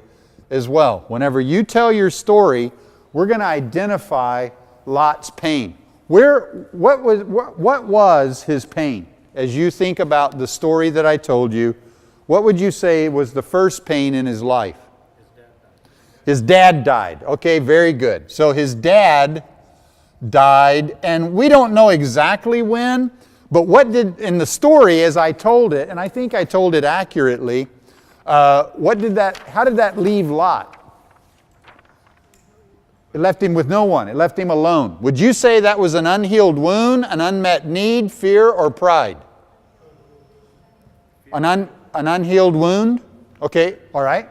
as well. Whenever you tell your story, we're going to identify Lot's pain. What was his pain? As you think about the story that I told you, what would you say was the first pain in his life? His dad died. Okay, very good. So his dad died, and we don't know exactly when, but what did, in the story as I told it, and I think I told it accurately, how did that leave Lot? It left him with no one. It left him alone. Would you say that was an unhealed wound, an unmet need, fear, or pride? An unhealed wound? Okay, all right.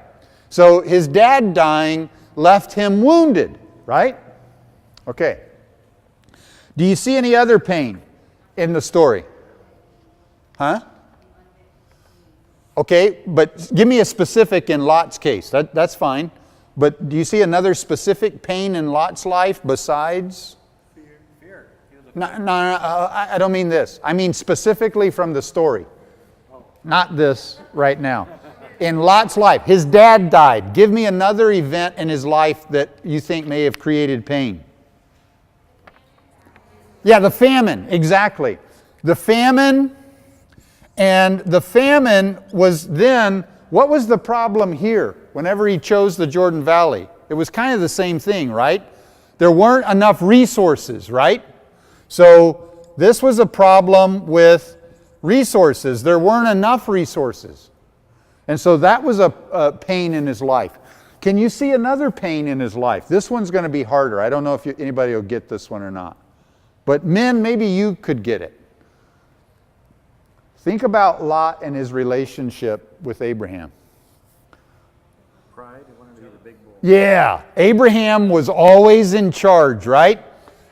So his dad dying left him wounded, right? Okay. Do you see any other pain in the story? Huh? Okay, but give me a specific in Lot's case. That's fine. But do you see another specific pain in Lot's life besides? Fear. No, I don't mean this. I mean specifically from the story. Not this right now. In Lot's life, his dad died. Give me another event in his life that you think may have created pain. Yeah, the famine, exactly. The famine, and the famine was then, what was the problem here whenever he chose the Jordan Valley? It was kind of the same thing, right? There weren't enough resources, right? So this was a problem with resources. There weren't enough resources. And so that was a pain in his life. Can you see another pain in his life? This one's going to be harder. I don't know if anybody will get this one or not. But men, maybe you could get it. Think about Lot and his relationship with Abraham. Pride. He wanted to be the big boy. Yeah, Abraham was always in charge, right?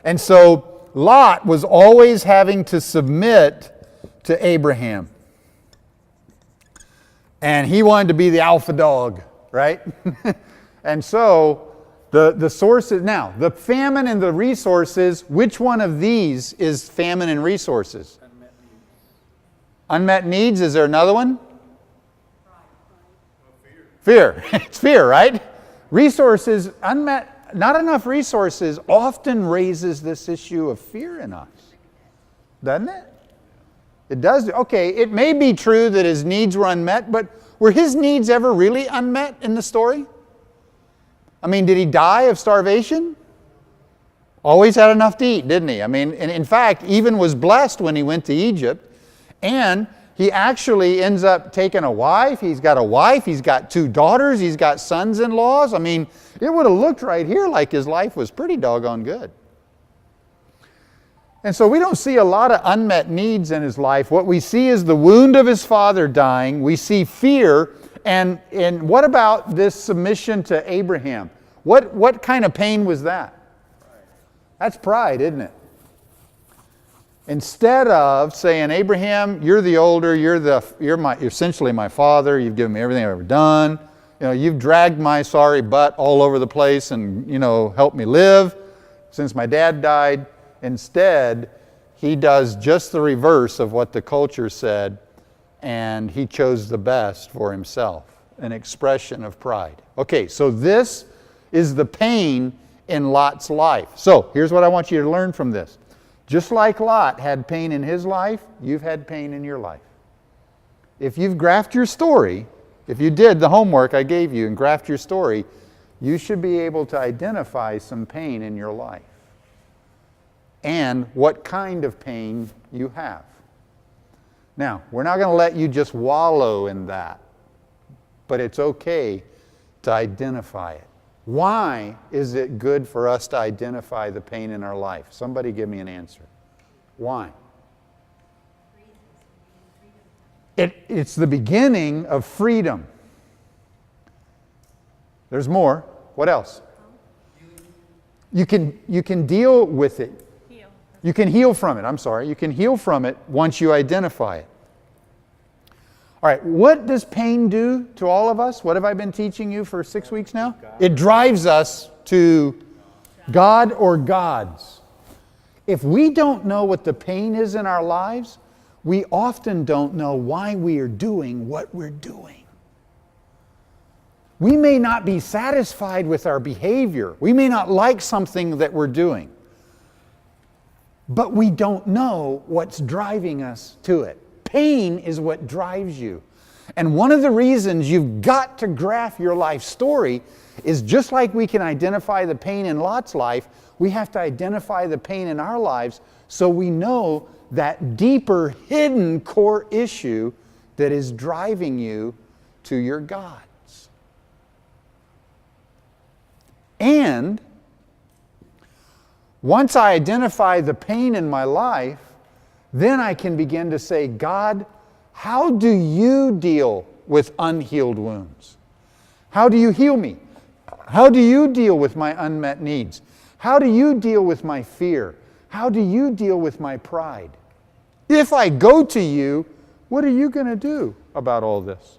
And so Lot was always having to submit to Abraham. And he wanted to be the alpha dog, right? And so the sources, now, the famine and the resources, which one of these is famine and resources? Unmet needs. Unmet needs, is there another one? Fear. It's fear, right? Resources, not enough resources often raises this issue of fear in us. Doesn't it? It does. Okay, it may be true that his needs were unmet, but were his needs ever really unmet in the story? I mean, did he die of starvation? Always had enough to eat, didn't he? I mean, and in fact, even was blessed when he went to Egypt. And he actually ends up taking a wife. He's got a wife. He's got 2 daughters. He's got sons-in-laws. I mean, it would have looked right here like his life was pretty doggone good. And so we don't see a lot of unmet needs in his life. What we see is the wound of his father dying. We see fear. And what about this submission to Abraham? What kind of pain was that? That's pride, isn't it? Instead of saying, Abraham, you're the older, you're essentially my father, you've given me everything I've ever done, you've dragged my sorry butt all over the place and, helped me live since my dad died. Instead, he does just the reverse of what the culture said, and he chose the best for himself, an expression of pride. Okay, so this is the pain in Lot's life. So here's what I want you to learn from this. Just like Lot had pain in his life, you've had pain in your life. If you've graphed your story, if you did the homework I gave you and graphed your story, you should be able to identify some pain in your life and what kind of pain you have. Now, we're not going to let you just wallow in that, but it's okay to identify it. Why is it good for us to identify the pain in our life? Somebody give me an answer. Why? It's the beginning of freedom. There's more. What else? You can deal with it. You can heal from it. I'm sorry. You can heal from it once you identify it. All right, what does pain do to all of us? What have I been teaching you for 6 weeks now? It drives us to God or gods. If we don't know what the pain is in our lives, we often don't know why we are doing what we're doing. We may not be satisfied with our behavior. We may not like something that we're doing. But we don't know what's driving us to it. Pain is what drives you. And one of the reasons you've got to graph your life story is just like we can identify the pain in Lot's life, we have to identify the pain in our lives so we know that deeper, hidden core issue that is driving you to your gods. And once I identify the pain in my life, then I can begin to say, God, how do you deal with unhealed wounds? How do you heal me? How do you deal with my unmet needs? How do you deal with my fear? How do you deal with my pride? If I go to you, what are you going to do about all this?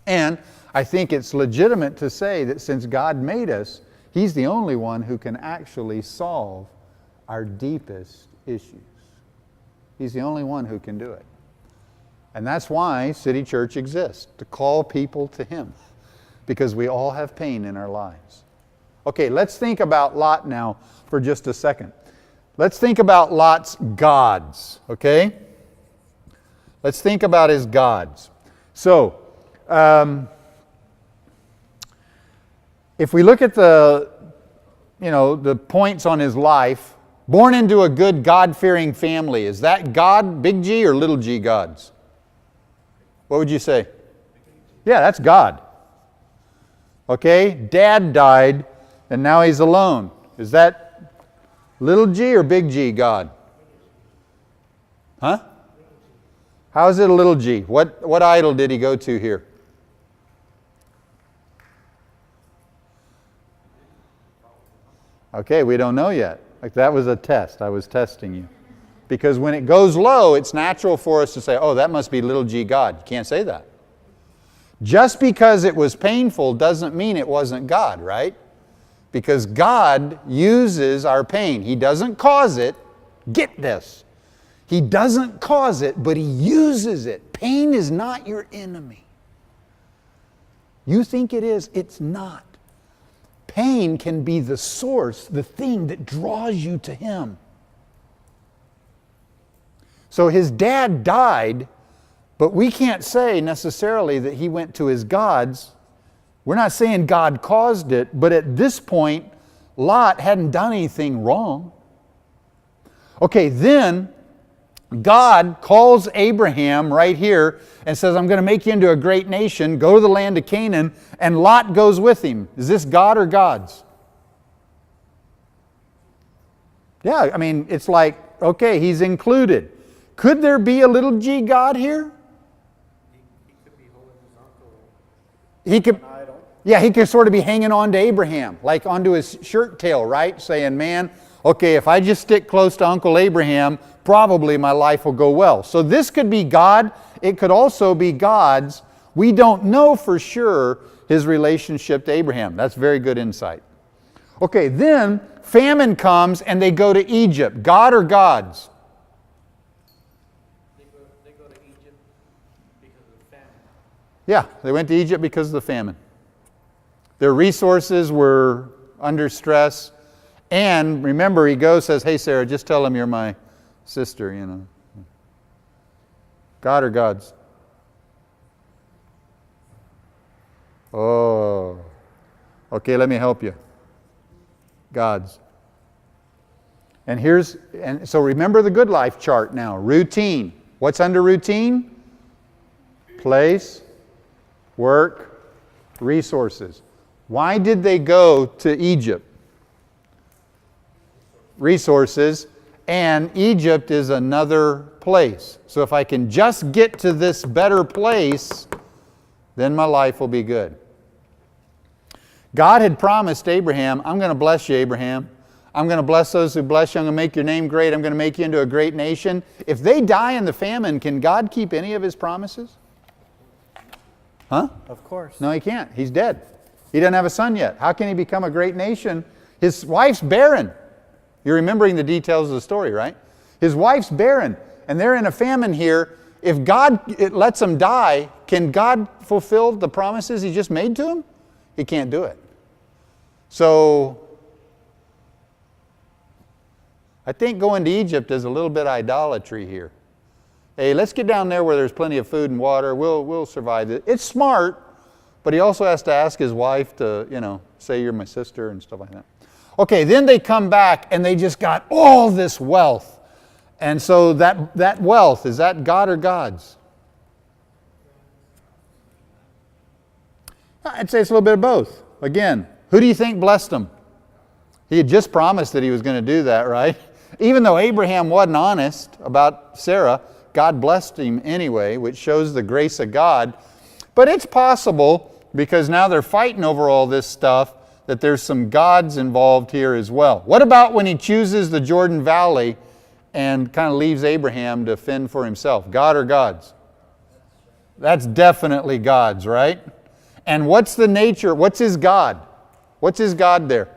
And I think it's legitimate to say that since God made us, He's the only one who can actually solve our deepest issues. He's the only one who can do it. And that's why City Church exists, to call people to Him, because we all have pain in our lives. Okay, let's think about Lot now for just a second. Let's think about Lot's gods, okay? Let's think about his gods. So, if we look at the points on his life, born into a good God-fearing family, is that God, big G, or little g gods? What would you say? Yeah, that's God. Okay, dad died, and now he's alone. Is that little g or big G God? Huh? How is it a little g? What idol did he go to here? Okay, we don't know yet. Like that was a test. I was testing you. Because when it goes low, it's natural for us to say, oh, that must be little g God. You can't say that. Just because it was painful doesn't mean it wasn't God, right? Because God uses our pain. He doesn't cause it. Get this. He doesn't cause it, but He uses it. Pain is not your enemy. You think it is, it's not. Pain can be the source, the thing that draws you to Him. So his dad died, but we can't say necessarily that he went to his gods. We're not saying God caused it, but at this point, Lot hadn't done anything wrong. Okay, then God calls Abraham right here and says, I'm going to make you into a great nation, go to the land of Canaan, and Lot goes with him. Is this God or gods? Yeah, I mean, it's like, okay, he's included. Could there be a little g God here? He could be holding his uncle. He could, An idol. yeah, he could sort of be hanging on to Abraham, like onto his shirt tail, right? Saying, man, okay, if I just stick close to Uncle Abraham, probably my life will go well. So this could be God. It could also be God's. We don't know for sure his relationship to Abraham. That's very good insight. Okay, then famine comes and they go to Egypt. God or gods? They go to Egypt because of the famine. Yeah, they went to Egypt because of the famine. Their resources were under stress. And remember, he goes, says, hey, Sarah, just tell him you're my sister, you know. God or gods? Oh. Okay, let me help you. Gods. And so remember the good life chart now. Routine. What's under routine? Place, work, resources. Why did they go to Egypt? Resources. And Egypt is another place. So if I can just get to this better place, then my life will be good. God had promised Abraham, I'm going to bless you, Abraham. I'm going to bless those who bless you. I'm going to make your name great. I'm going to make you into a great nation. If they die in the famine, can God keep any of His promises? Huh? Of course. No, He can't. He's dead. He doesn't have a son yet. How can he become a great nation? His wife's barren. You're remembering the details of the story, right? His wife's barren, and they're in a famine here. If God lets them die, can God fulfill the promises He just made to them? He can't do it. So, I think going to Egypt is a little bit idolatry here. Hey, let's get down there where there's plenty of food and water. We'll survive it. It's smart, but he also has to ask his wife to, say you're my sister and stuff like that. Okay, then they come back and they just got all this wealth. And so that wealth, is that God or gods? I'd say it's a little bit of both. Again, who do you think blessed them? He had just promised that he was going to do that, right? Even though Abraham wasn't honest about Sarah, God blessed him anyway, which shows the grace of God. But it's possible, because now they're fighting over all this stuff, that there's some gods involved here as well. What about when he chooses the Jordan Valley and kind of leaves Abraham to fend for himself? God or gods? That's definitely gods, right? And what's the nature? What's his God? What's his God there?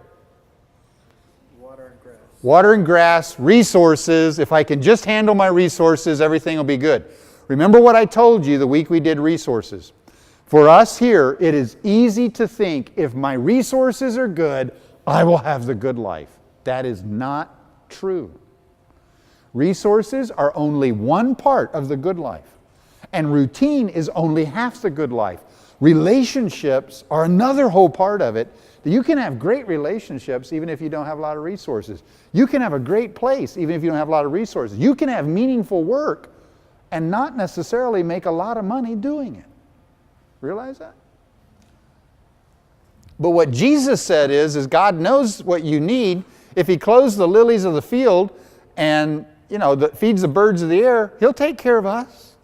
Water and grass. Water and grass, resources. If I can just handle my resources, everything will be good. Remember what I told you the week we did resources. For us here, it is easy to think if my resources are good, I will have the good life. That is not true. Resources are only one part of the good life. And routine is only half the good life. Relationships are another whole part of it. You can have great relationships even if you don't have a lot of resources. You can have a great place even if you don't have a lot of resources. You can have meaningful work and not necessarily make a lot of money doing it. Realize that? But what Jesus said is God knows what you need. If He clothes the lilies of the field and feeds the birds of the air, He'll take care of us.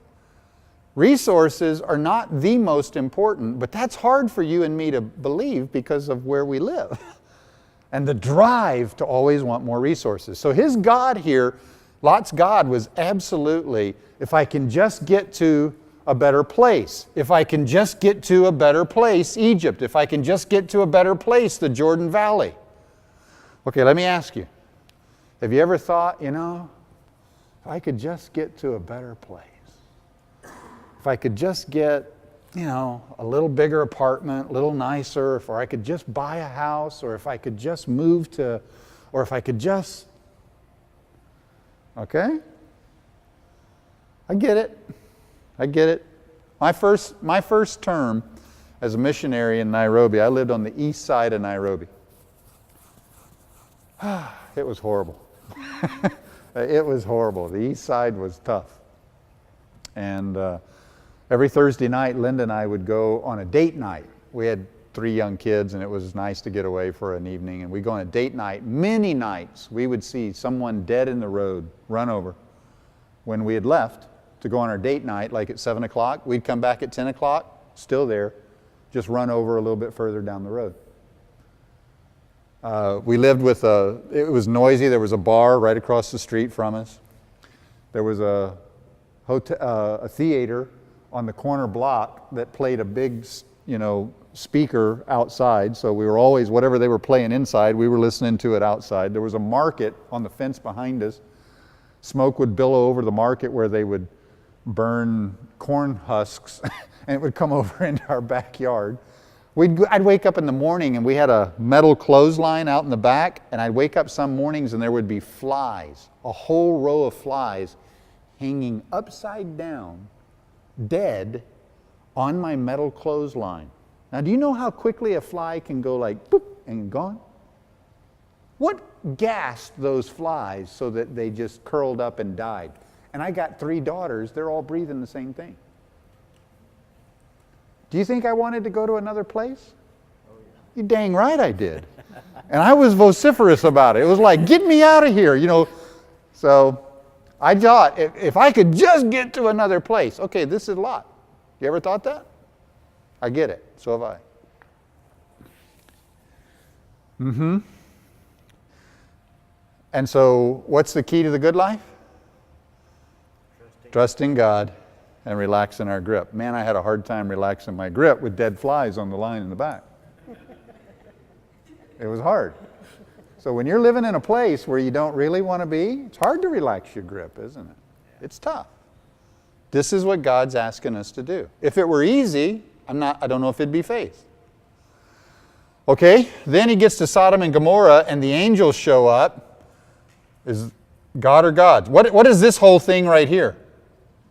Resources are not the most important, but that's hard for you and me to believe because of where we live and the drive to always want more resources. So his God here, Lot's God, was absolutely, if I can just get to a better place, if I can just get to a better place, Egypt, if I can just get to a better place, the Jordan Valley. Okay, let me ask you, have you ever thought, if I could just get to a better place, if I could just get a little bigger apartment, a little nicer, or I could just buy a house, or if I could just move to, or if I could just, okay? I get it. I get it. My first term as a missionary in Nairobi, I lived on the east side of Nairobi. It was horrible. It was horrible. The east side was tough. And every Thursday night, Linda and I would go on a date night. We had 3 young kids, and it was nice to get away for an evening. And we'd go on a date night. Many nights, we would see someone dead in the road, run over. When we had left to go on our date night, like at 7 o'clock, we'd come back at 10 o'clock, still there, just run over a little bit further down the road. We lived with it was noisy. There was a bar right across the street from us. There was a theater on the corner block that played a big, speaker outside. So we were always, whatever they were playing inside, we were listening to it outside. There was a market on the fence behind us. Smoke would billow over the market where they would burn corn husks, and it would come over into our backyard. I'd wake up in the morning, and we had a metal clothesline out in the back, and I'd wake up some mornings and there would be flies, a whole row of flies hanging upside down, dead, on my metal clothesline. Now, do you know how quickly a fly can go like boop and gone? What gassed those flies so that they just curled up and died? And I got 3 daughters, they're all breathing the same thing. Do you think I wanted to go to another place? Oh, yeah. You dang right I did. And I was vociferous about it. It was like, get me out of here, So I thought, if I could just get to another place. Okay, this is Lot. You ever thought that? I get it. So have I. And so, what's the key to the good life? Trusting God and relaxing our grip. Man, I had a hard time relaxing my grip with dead flies on the line in the back. It was hard. So when you're living in a place where you don't really want to be, it's hard to relax your grip, isn't it? It's tough. This is what God's asking us to do. If it were easy, I don't know if it'd be faith. Okay, then he gets to Sodom and Gomorrah, and the angels show up. Is God or gods? What is this whole thing right here?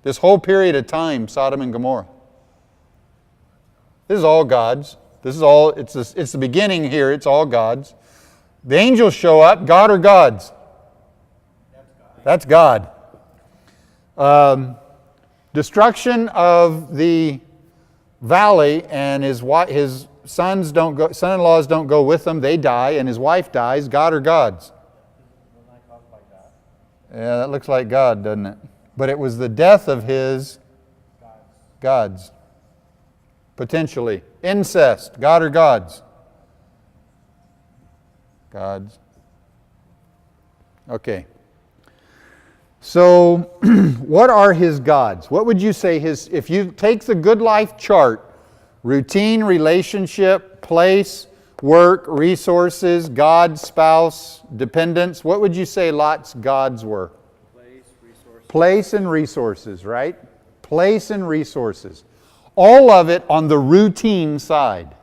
This whole period of time, Sodom and Gomorrah. This is all gods. This is all, it's the beginning here, it's all gods. The angels show up, God or gods? That's God. Destruction of the valley, and his son-in-laws don't go with them, they die, and his wife dies, God or gods? Yeah, that looks like God, doesn't it? But it was the death of his gods. Potentially. Incest, God or gods? Gods. Okay. So, what are his gods? What would you say if you take the good life chart, routine, relationship, place, work, resources, God, spouse, dependence, what would you say Lot's gods were? Place and resources, right? Place and resources. All of it on the routine side.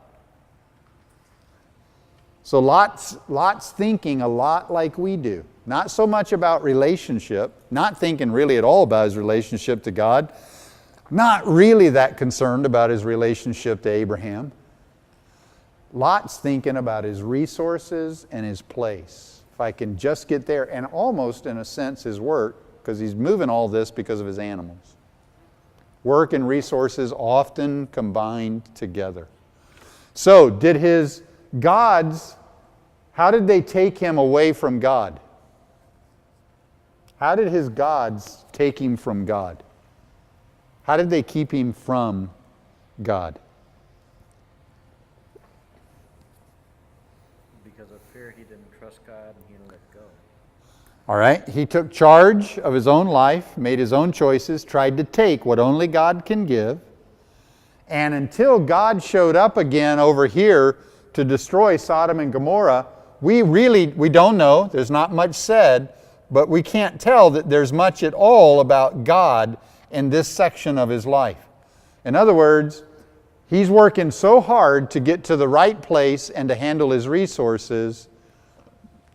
So Lot's thinking a lot like we do. Not so much about relationship, not thinking really at all about his relationship to God, not really that concerned about his relationship to Abraham. Lot's thinking about his resources and his place. If I can just get there, and almost in a sense his work, because he's moving all this because of his animals. Work and resources often combined together. So, did his gods, how did they take him away from God? How did his gods take him from God? How did they keep him from God? Because of fear, he didn't trust God and he let go. All right, he took charge of his own life, made his own choices, tried to take what only God can give. And until God showed up again over here to destroy Sodom and Gomorrah, we don't know, there's not much said, but we can't tell that there's much at all about God in this section of his life. In other words, He's working so hard to get to the right place and to handle his resources,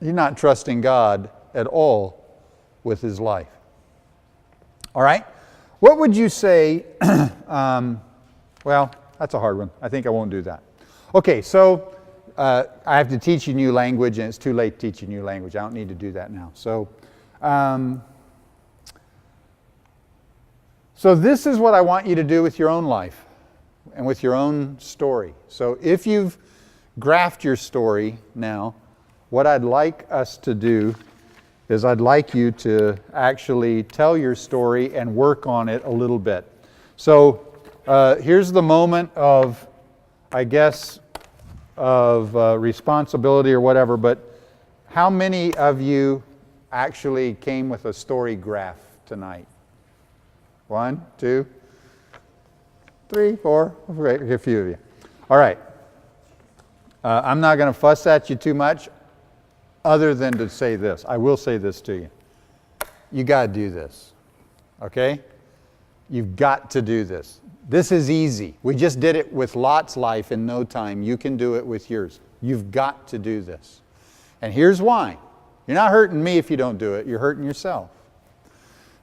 he's not trusting God at all with his life. All right? What would you say? Well, that's a hard one. I think I won't do that. Okay, so I have to teach you new language, and it's too late to teach you new language. I don't need to do that now. So this is what I want you to do with your own life and with your own story. So if you've graphed your story now, what I'd like us to do is I'd like you to actually tell your story and work on it a little bit. So here's the moment of, I guess, of responsibility or whatever, but how many of you actually came with a story graph tonight? 1, 2, 3, 4, a few of you. All right. I'm not going to fuss at you too much other than to say this. I will say this to you. You got to do this. Okay? You've got to do this. This is easy. We just did it with Lot's life in no time. You can do it with yours. You've got to do this. And here's why. You're not hurting me if you don't do it. You're hurting yourself.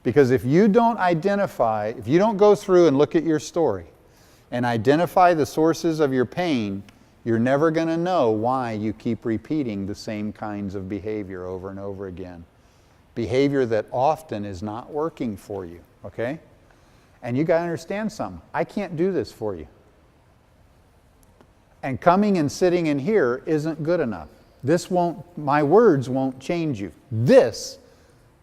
Because if you don't identify, if you don't go through and look at your story and identify the sources of your pain, you're never going to know why you keep repeating the same kinds of behavior over and over again. Behavior that often is not working for you, okay? And you got to understand something. I can't do this for you. And coming and sitting in here isn't good enough. My words won't change you. This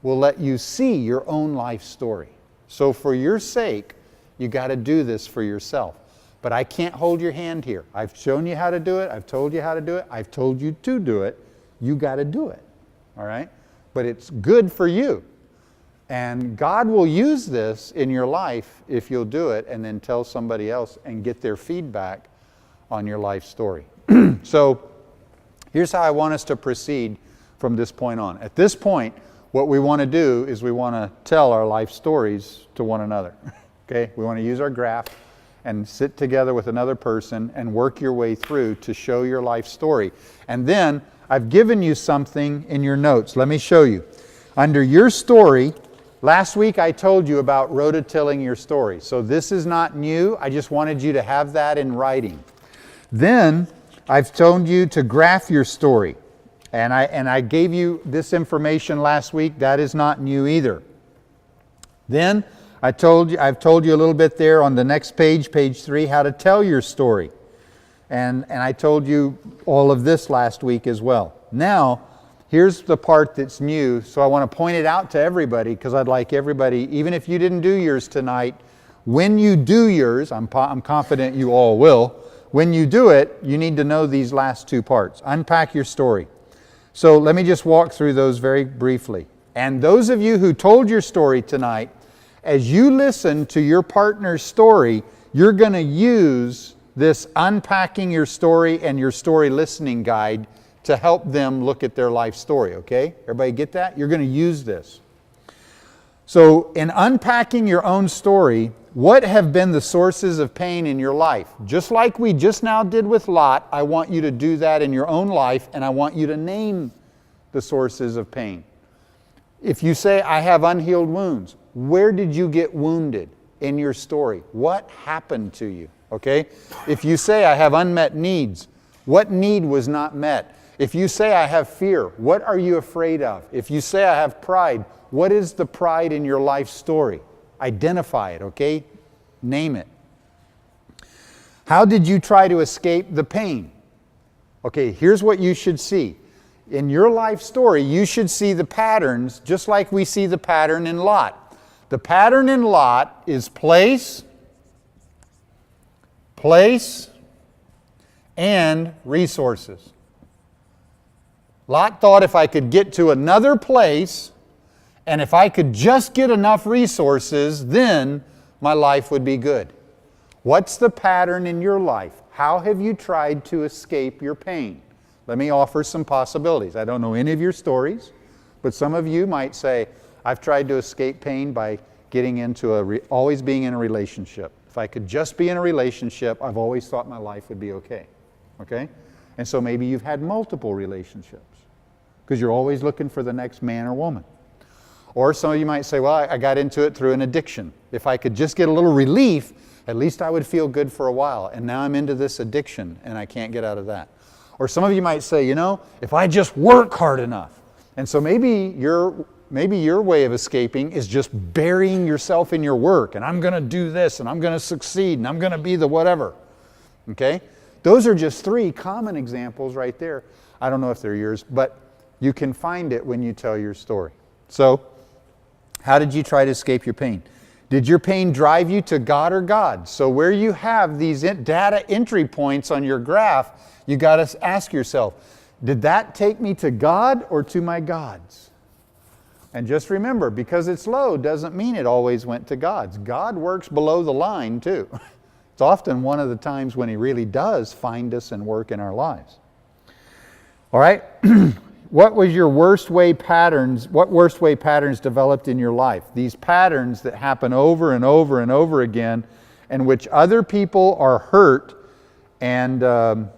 will let you see your own life story. So for your sake, you got to do this for yourself. But I can't hold your hand here. I've shown you how to do it. I've told you how to do it. I've told you to do it. You got to do it. All right? But it's good for you. And God will use this in your life if you'll do it and then tell somebody else and get their feedback on your life story. So here's how I want us to proceed from this point on. At this point, what we want to do is we want to tell our life stories to one another. Okay? We want to use our graph and sit together with another person and work your way through to show your life story. And then I've given you something in your notes. Let me show you. Under your story, last week I told you about rototilling your story. So this is not new. I just wanted you to have that in writing. Then I've told you to graph your story. And I gave you this information last week. That is not new either. Then I've told you a little bit there on the next page, page 3, how to tell your story. And I told you all of this last week as well. Now, here's the part that's new. So I want to point it out to everybody because I'd like everybody, even if you didn't do yours tonight, when you do yours, I'm confident you all will, when you do it, you need to know these last 2 parts. Unpack your story. So let me just walk through those very briefly. And those of you who told your story tonight, as you listen to your partner's story, you're going to use this unpacking your story and your story listening guide to help them look at their life story, okay? Everybody get that? You're going to use this. So in unpacking your own story, what have been the sources of pain in your life? Just like we just now did with Lot, I want you to do that in your own life, and I want you to name the sources of pain. If you say, I have unhealed wounds, where did you get wounded in your story? What happened to you? Okay? If you say, I have unmet needs, what need was not met? If you say, I have fear, what are you afraid of? If you say, I have pride, what is the pride in your life story? Identify it, okay? Name it. How did you try to escape the pain? Okay, here's what you should see. In your life story, you should see the patterns just like we see the pattern in Lot. The pattern in Lot is place, and resources. Lot thought if I could get to another place, and if I could just get enough resources, then my life would be good. What's the pattern in your life? How have you tried to escape your pain? Let me offer some possibilities. I don't know any of your stories, but some of you might say, I've tried to escape pain by getting into always being in a relationship. If I could just be in a relationship, I've always thought my life would be okay. Okay? And so maybe you've had multiple relationships because you're always looking for the next man or woman. Or some of you might say, well, I got into it through an addiction. If I could just get a little relief, at least I would feel good for a while. And now I'm into this addiction and I can't get out of that. Or some of you might say, if I just work hard enough. And so maybe your way of escaping is just burying yourself in your work. And I'm going to do this and I'm going to succeed and I'm going to be the whatever. Okay? Those are just 3 common examples right there. I don't know if they're yours, but you can find it when you tell your story. So, how did you try to escape your pain? Did your pain drive you to God or God? So where you have these data entry points on your graph, you got to ask yourself, did that take me to God or to my gods? And just remember, because it's low doesn't mean it always went to God's. God works below the line too. It's often one of the times when He really does find us and work in our lives. All right? What was your worst way patterns? What worst way patterns developed in your life? These patterns that happen over and over and over again, in which other people are hurt, and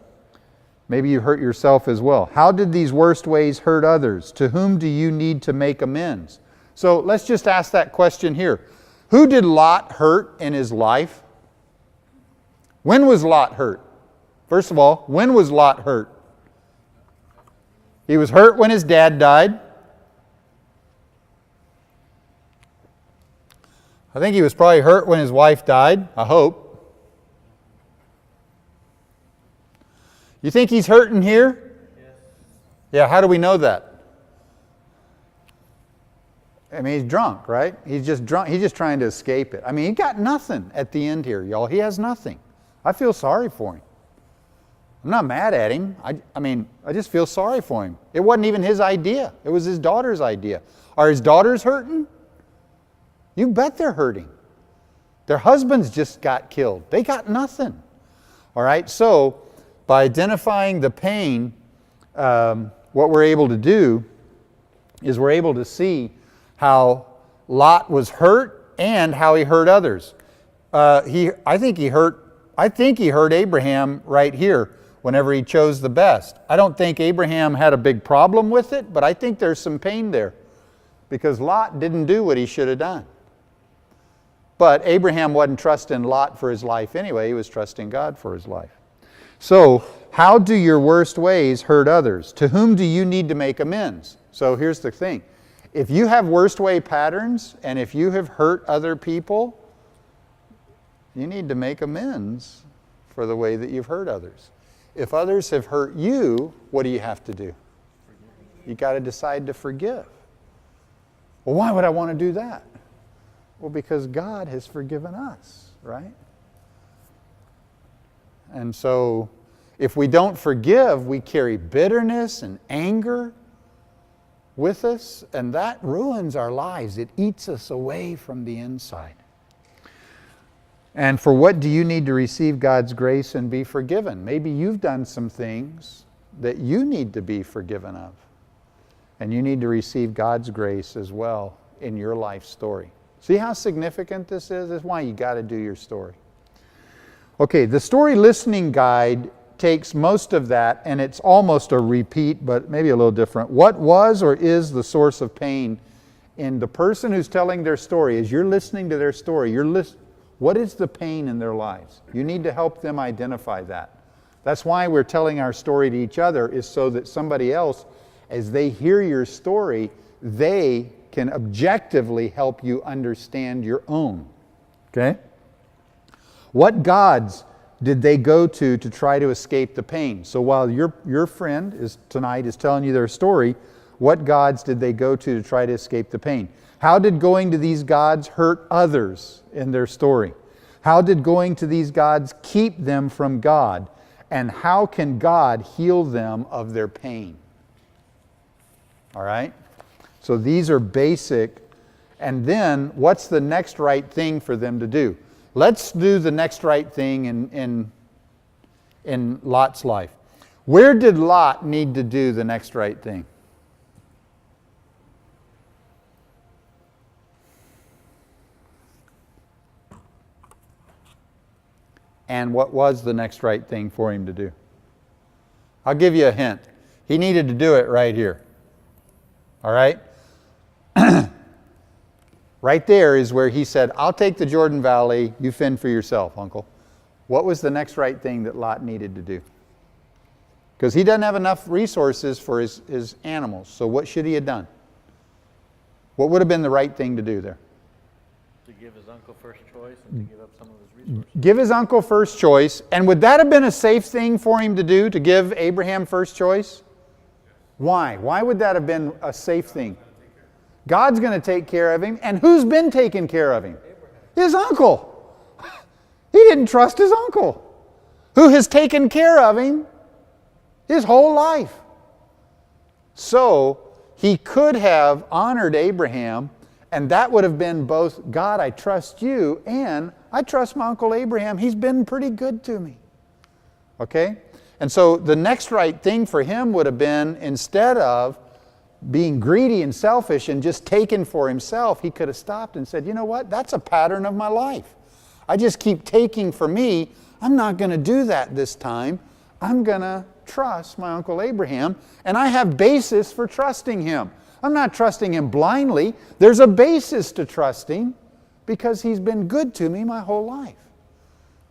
maybe you hurt yourself as well. How did these worst ways hurt others? To whom do you need to make amends? So let's just ask that question here. Who did Lot hurt in his life? When was Lot hurt? First of all, when was Lot hurt? He was hurt when his dad died. I think he was probably hurt when his wife died, I hope. You think he's hurting here? Yes. Yeah, how do we know that? I mean, he's drunk, right? He's just drunk. He's just trying to escape it. I mean, he got nothing at the end here, y'all. He has nothing. I feel sorry for him. I'm not mad at him. I just feel sorry for him. It wasn't even his idea. It was his daughter's idea. Are his daughters hurting? You bet they're hurting. Their husbands just got killed. They got nothing. All right, so by identifying the pain, what we're able to do is we're able to see how Lot was hurt and how he hurt others. I think he hurt Abraham right here whenever he chose the best. I don't think Abraham had a big problem with it, but I think there's some pain there because Lot didn't do what he should have done. But Abraham wasn't trusting Lot for his life anyway. He was trusting God for his life. So, how do your worst ways hurt others? To whom do you need to make amends? So here's the thing. If you have worst way patterns and if you have hurt other people, you need to make amends for the way that you've hurt others. If others have hurt you, what do you have to do? You got to decide to forgive. Well, why would I want to do that? Well, because God has forgiven us, right? And so, if we don't forgive, we carry bitterness and anger with us, and that ruins our lives. It eats us away from the inside. And for what do you need to receive God's grace and be forgiven? Maybe you've done some things that you need to be forgiven of. And you need to receive God's grace as well in your life story. See how significant this is? This is why you got to do your story. Okay, the story listening guide takes most of that, and it's almost a repeat, but maybe a little different. What was or is the source of pain in the person who's telling their story? As you're listening to their story, what is the pain in their lives? You need to help them identify that. That's why we're telling our story to each other, is so that somebody else, as they hear your story, they can objectively help you understand your own. Okay? What gods did they go to try to escape the pain? So while your friend tonight is telling you their story, what gods did they go to try to escape the pain? How did going to these gods hurt others in their story? How did going to these gods keep them from God? And how can God heal them of their pain? All right? So these are basic. And then what's the next right thing for them to do? Let's do the next right thing in Lot's life. Where did Lot need to do the next right thing? And what was the next right thing for him to do? I'll give you a hint. He needed to do it right here. All right? Right there is where he said, I'll take the Jordan Valley, you fend for yourself, uncle. What was the next right thing that Lot needed to do? Because he doesn't have enough resources for his animals. So what should he have done? What would have been the right thing to do there? To give his uncle first choice and to give up some of his resources. Give his uncle first choice. And would that have been a safe thing for him to do, to give Abraham first choice? Why? Why would that have been a safe thing? God's going to take care of him. And who's been taking care of him? His uncle. He didn't trust his uncle, who has taken care of him his whole life. So he could have honored Abraham, and that would have been both, God, I trust you, and I trust my Uncle Abraham. He's been pretty good to me. Okay? And so the next right thing for him would have been, instead of being greedy and selfish and just taking for himself, he could have stopped and said, you know what? That's a pattern of my life. I just keep taking for me. I'm not going to do that this time. I'm going to trust my Uncle Abraham, and I have basis for trusting him. I'm not trusting him blindly. There's a basis to trusting because he's been good to me my whole life.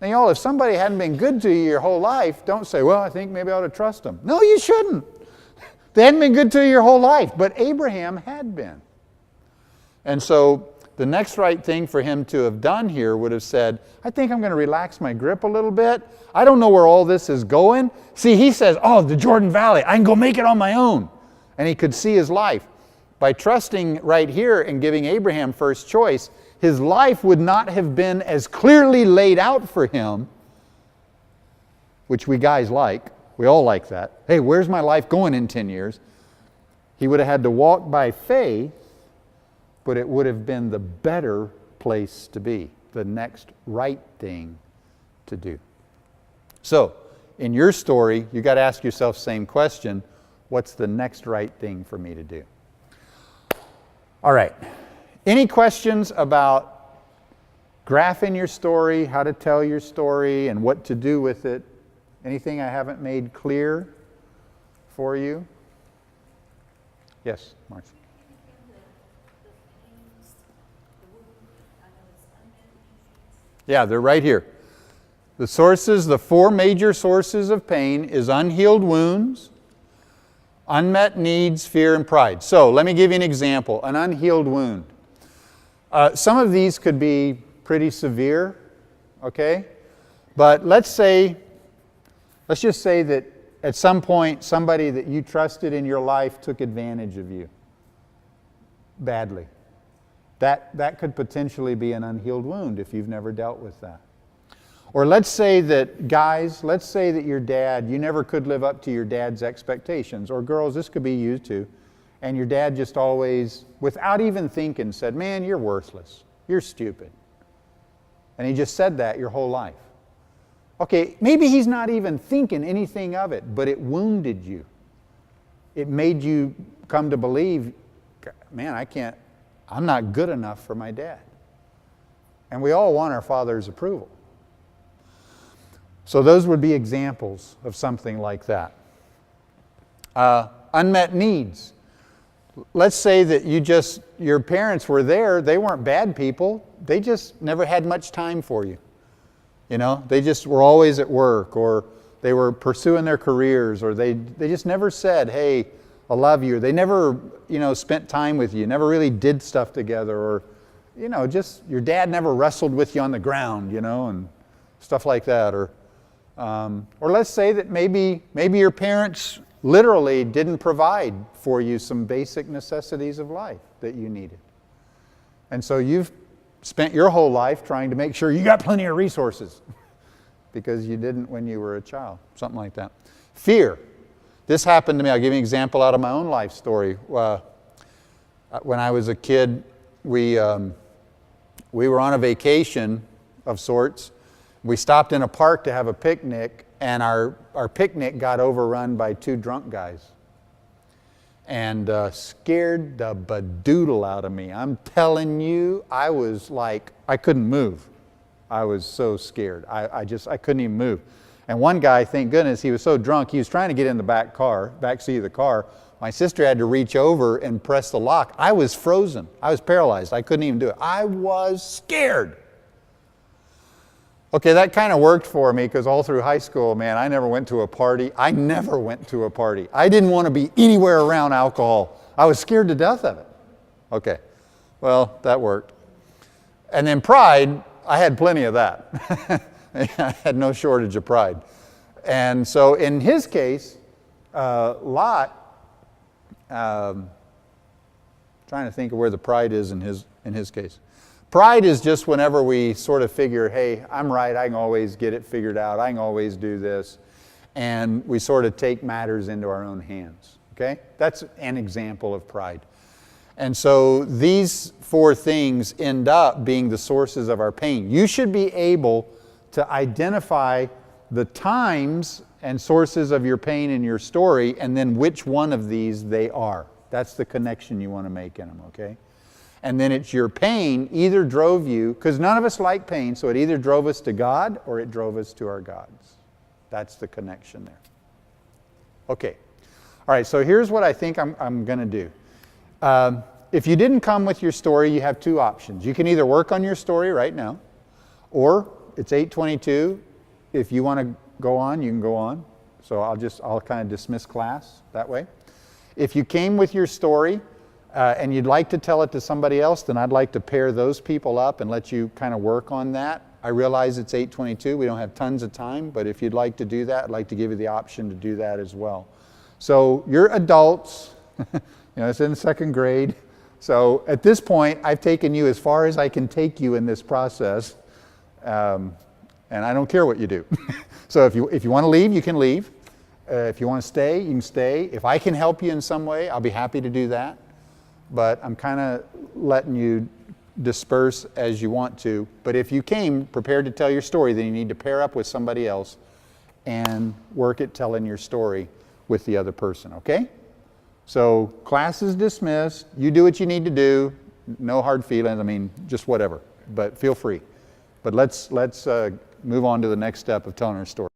Now, y'all, if somebody hadn't been good to you your whole life, don't say, well, I think maybe I ought to trust them. No, you shouldn't. They hadn't been good to you your whole life, but Abraham had been. And so the next right thing for him to have done here would have said, I think I'm going to relax my grip a little bit. I don't know where all this is going. See, he says, oh, the Jordan Valley, I can go make it on my own. And he could see his life. By trusting right here and giving Abraham first choice, his life would not have been as clearly laid out for him, which we guys like. We all like that. Hey, where's my life going in 10 years? He would have had to walk by faith, but it would have been the better place to be, the next right thing to do. So, in your story, you got to ask yourself the same question, what's the next right thing for me to do? All right. Any questions about graphing your story, how to tell your story, and what to do with it? Anything I haven't made clear for you? Yes, Marcy. Yeah, they're right here. The sources, the four major sources of pain is unhealed wounds, unmet needs, fear, and pride. So let me give you an example. An unhealed wound. Some of these could be pretty severe, okay? But let's just say that at some point somebody that you trusted in your life took advantage of you badly. That could potentially be an unhealed wound if you've never dealt with that. Or let's say that, guys, let's say that your dad, you never could live up to your dad's expectations. Or girls, this could be you too. And your dad just always, without even thinking, said, man, you're worthless. You're stupid. And he just said that your whole life. Okay, maybe he's not even thinking anything of it, but it wounded you. It made you come to believe, man, I'm not good enough for my dad. And we all want our father's approval. So those would be examples of something like that. Unmet needs. Let's say that your parents were there, they weren't bad people, they just never had much time for you. You know, they just were always at work, or they were pursuing their careers, or they just never said, hey, I love you. They never, spent time with you, never really did stuff together, or, just your dad never wrestled with you on the ground, and stuff like that. Or let's say that maybe your parents literally didn't provide for you some basic necessities of life that you needed. And so you've spent your whole life trying to make sure you got plenty of resources because you didn't when you were a child, something like that. Fear. This happened to me. I'll give you an example out of my own life story. When I was a kid, we were on a vacation of sorts. We stopped in a park to have a picnic, and our picnic got overrun by two drunk guys. And scared the bedoodle out of me. I'm telling you, I was like, I couldn't move. I was so scared. I couldn't even move. And one guy, thank goodness, he was so drunk, he was trying to get in the back seat of the car. My sister had to reach over and press the lock. I was frozen. I was paralyzed. I couldn't even do it. I was scared. Okay, that kind of worked for me because all through high school, man, I never went to a party. I never went to a party. I didn't want to be anywhere around alcohol. I was scared to death of it. Okay, well, that worked. And then pride, I had plenty of that. I had no shortage of pride. And so in his case, Lot, trying to think of where the pride is in his case. Pride is just whenever we sort of figure, hey, I'm right, I can always get it figured out, I can always do this. And we sort of take matters into our own hands. Okay? That's an example of pride. And so these four things end up being the sources of our pain. You should be able to identify the times and sources of your pain in your story, and then which one of these they are. That's the connection you want to make in them, okay? And then it's your pain either drove you, because none of us like pain, so it either drove us to God or it drove us to our gods. That's the connection there. Okay. All right, so here's what I think I'm going to do. If you didn't come with your story, you have two options. You can either work on your story right now, or it's 8:22. If you want to go on, you can go on. So I'll kind of dismiss class that way. If you came with your story and you'd like to tell it to somebody else, then I'd like to pair those people up and let you kind of work on that. I realize it's 8:22. We don't have tons of time, but if you'd like to do that, I'd like to give you the option to do that as well. So you're adults. It's in second grade. So at this point, I've taken you as far as I can take you in this process. And I don't care what you do. So if you want to leave, you can leave. If you want to stay, you can stay. If I can help you in some way, I'll be happy to do that. But I'm kind of letting you disperse as you want to. But if you came prepared to tell your story, then you need to pair up with somebody else and work at telling your story with the other person, okay? So class is dismissed. You do what you need to do. No hard feelings. I mean, just whatever. But feel free. But let's move on to the next step of telling our story.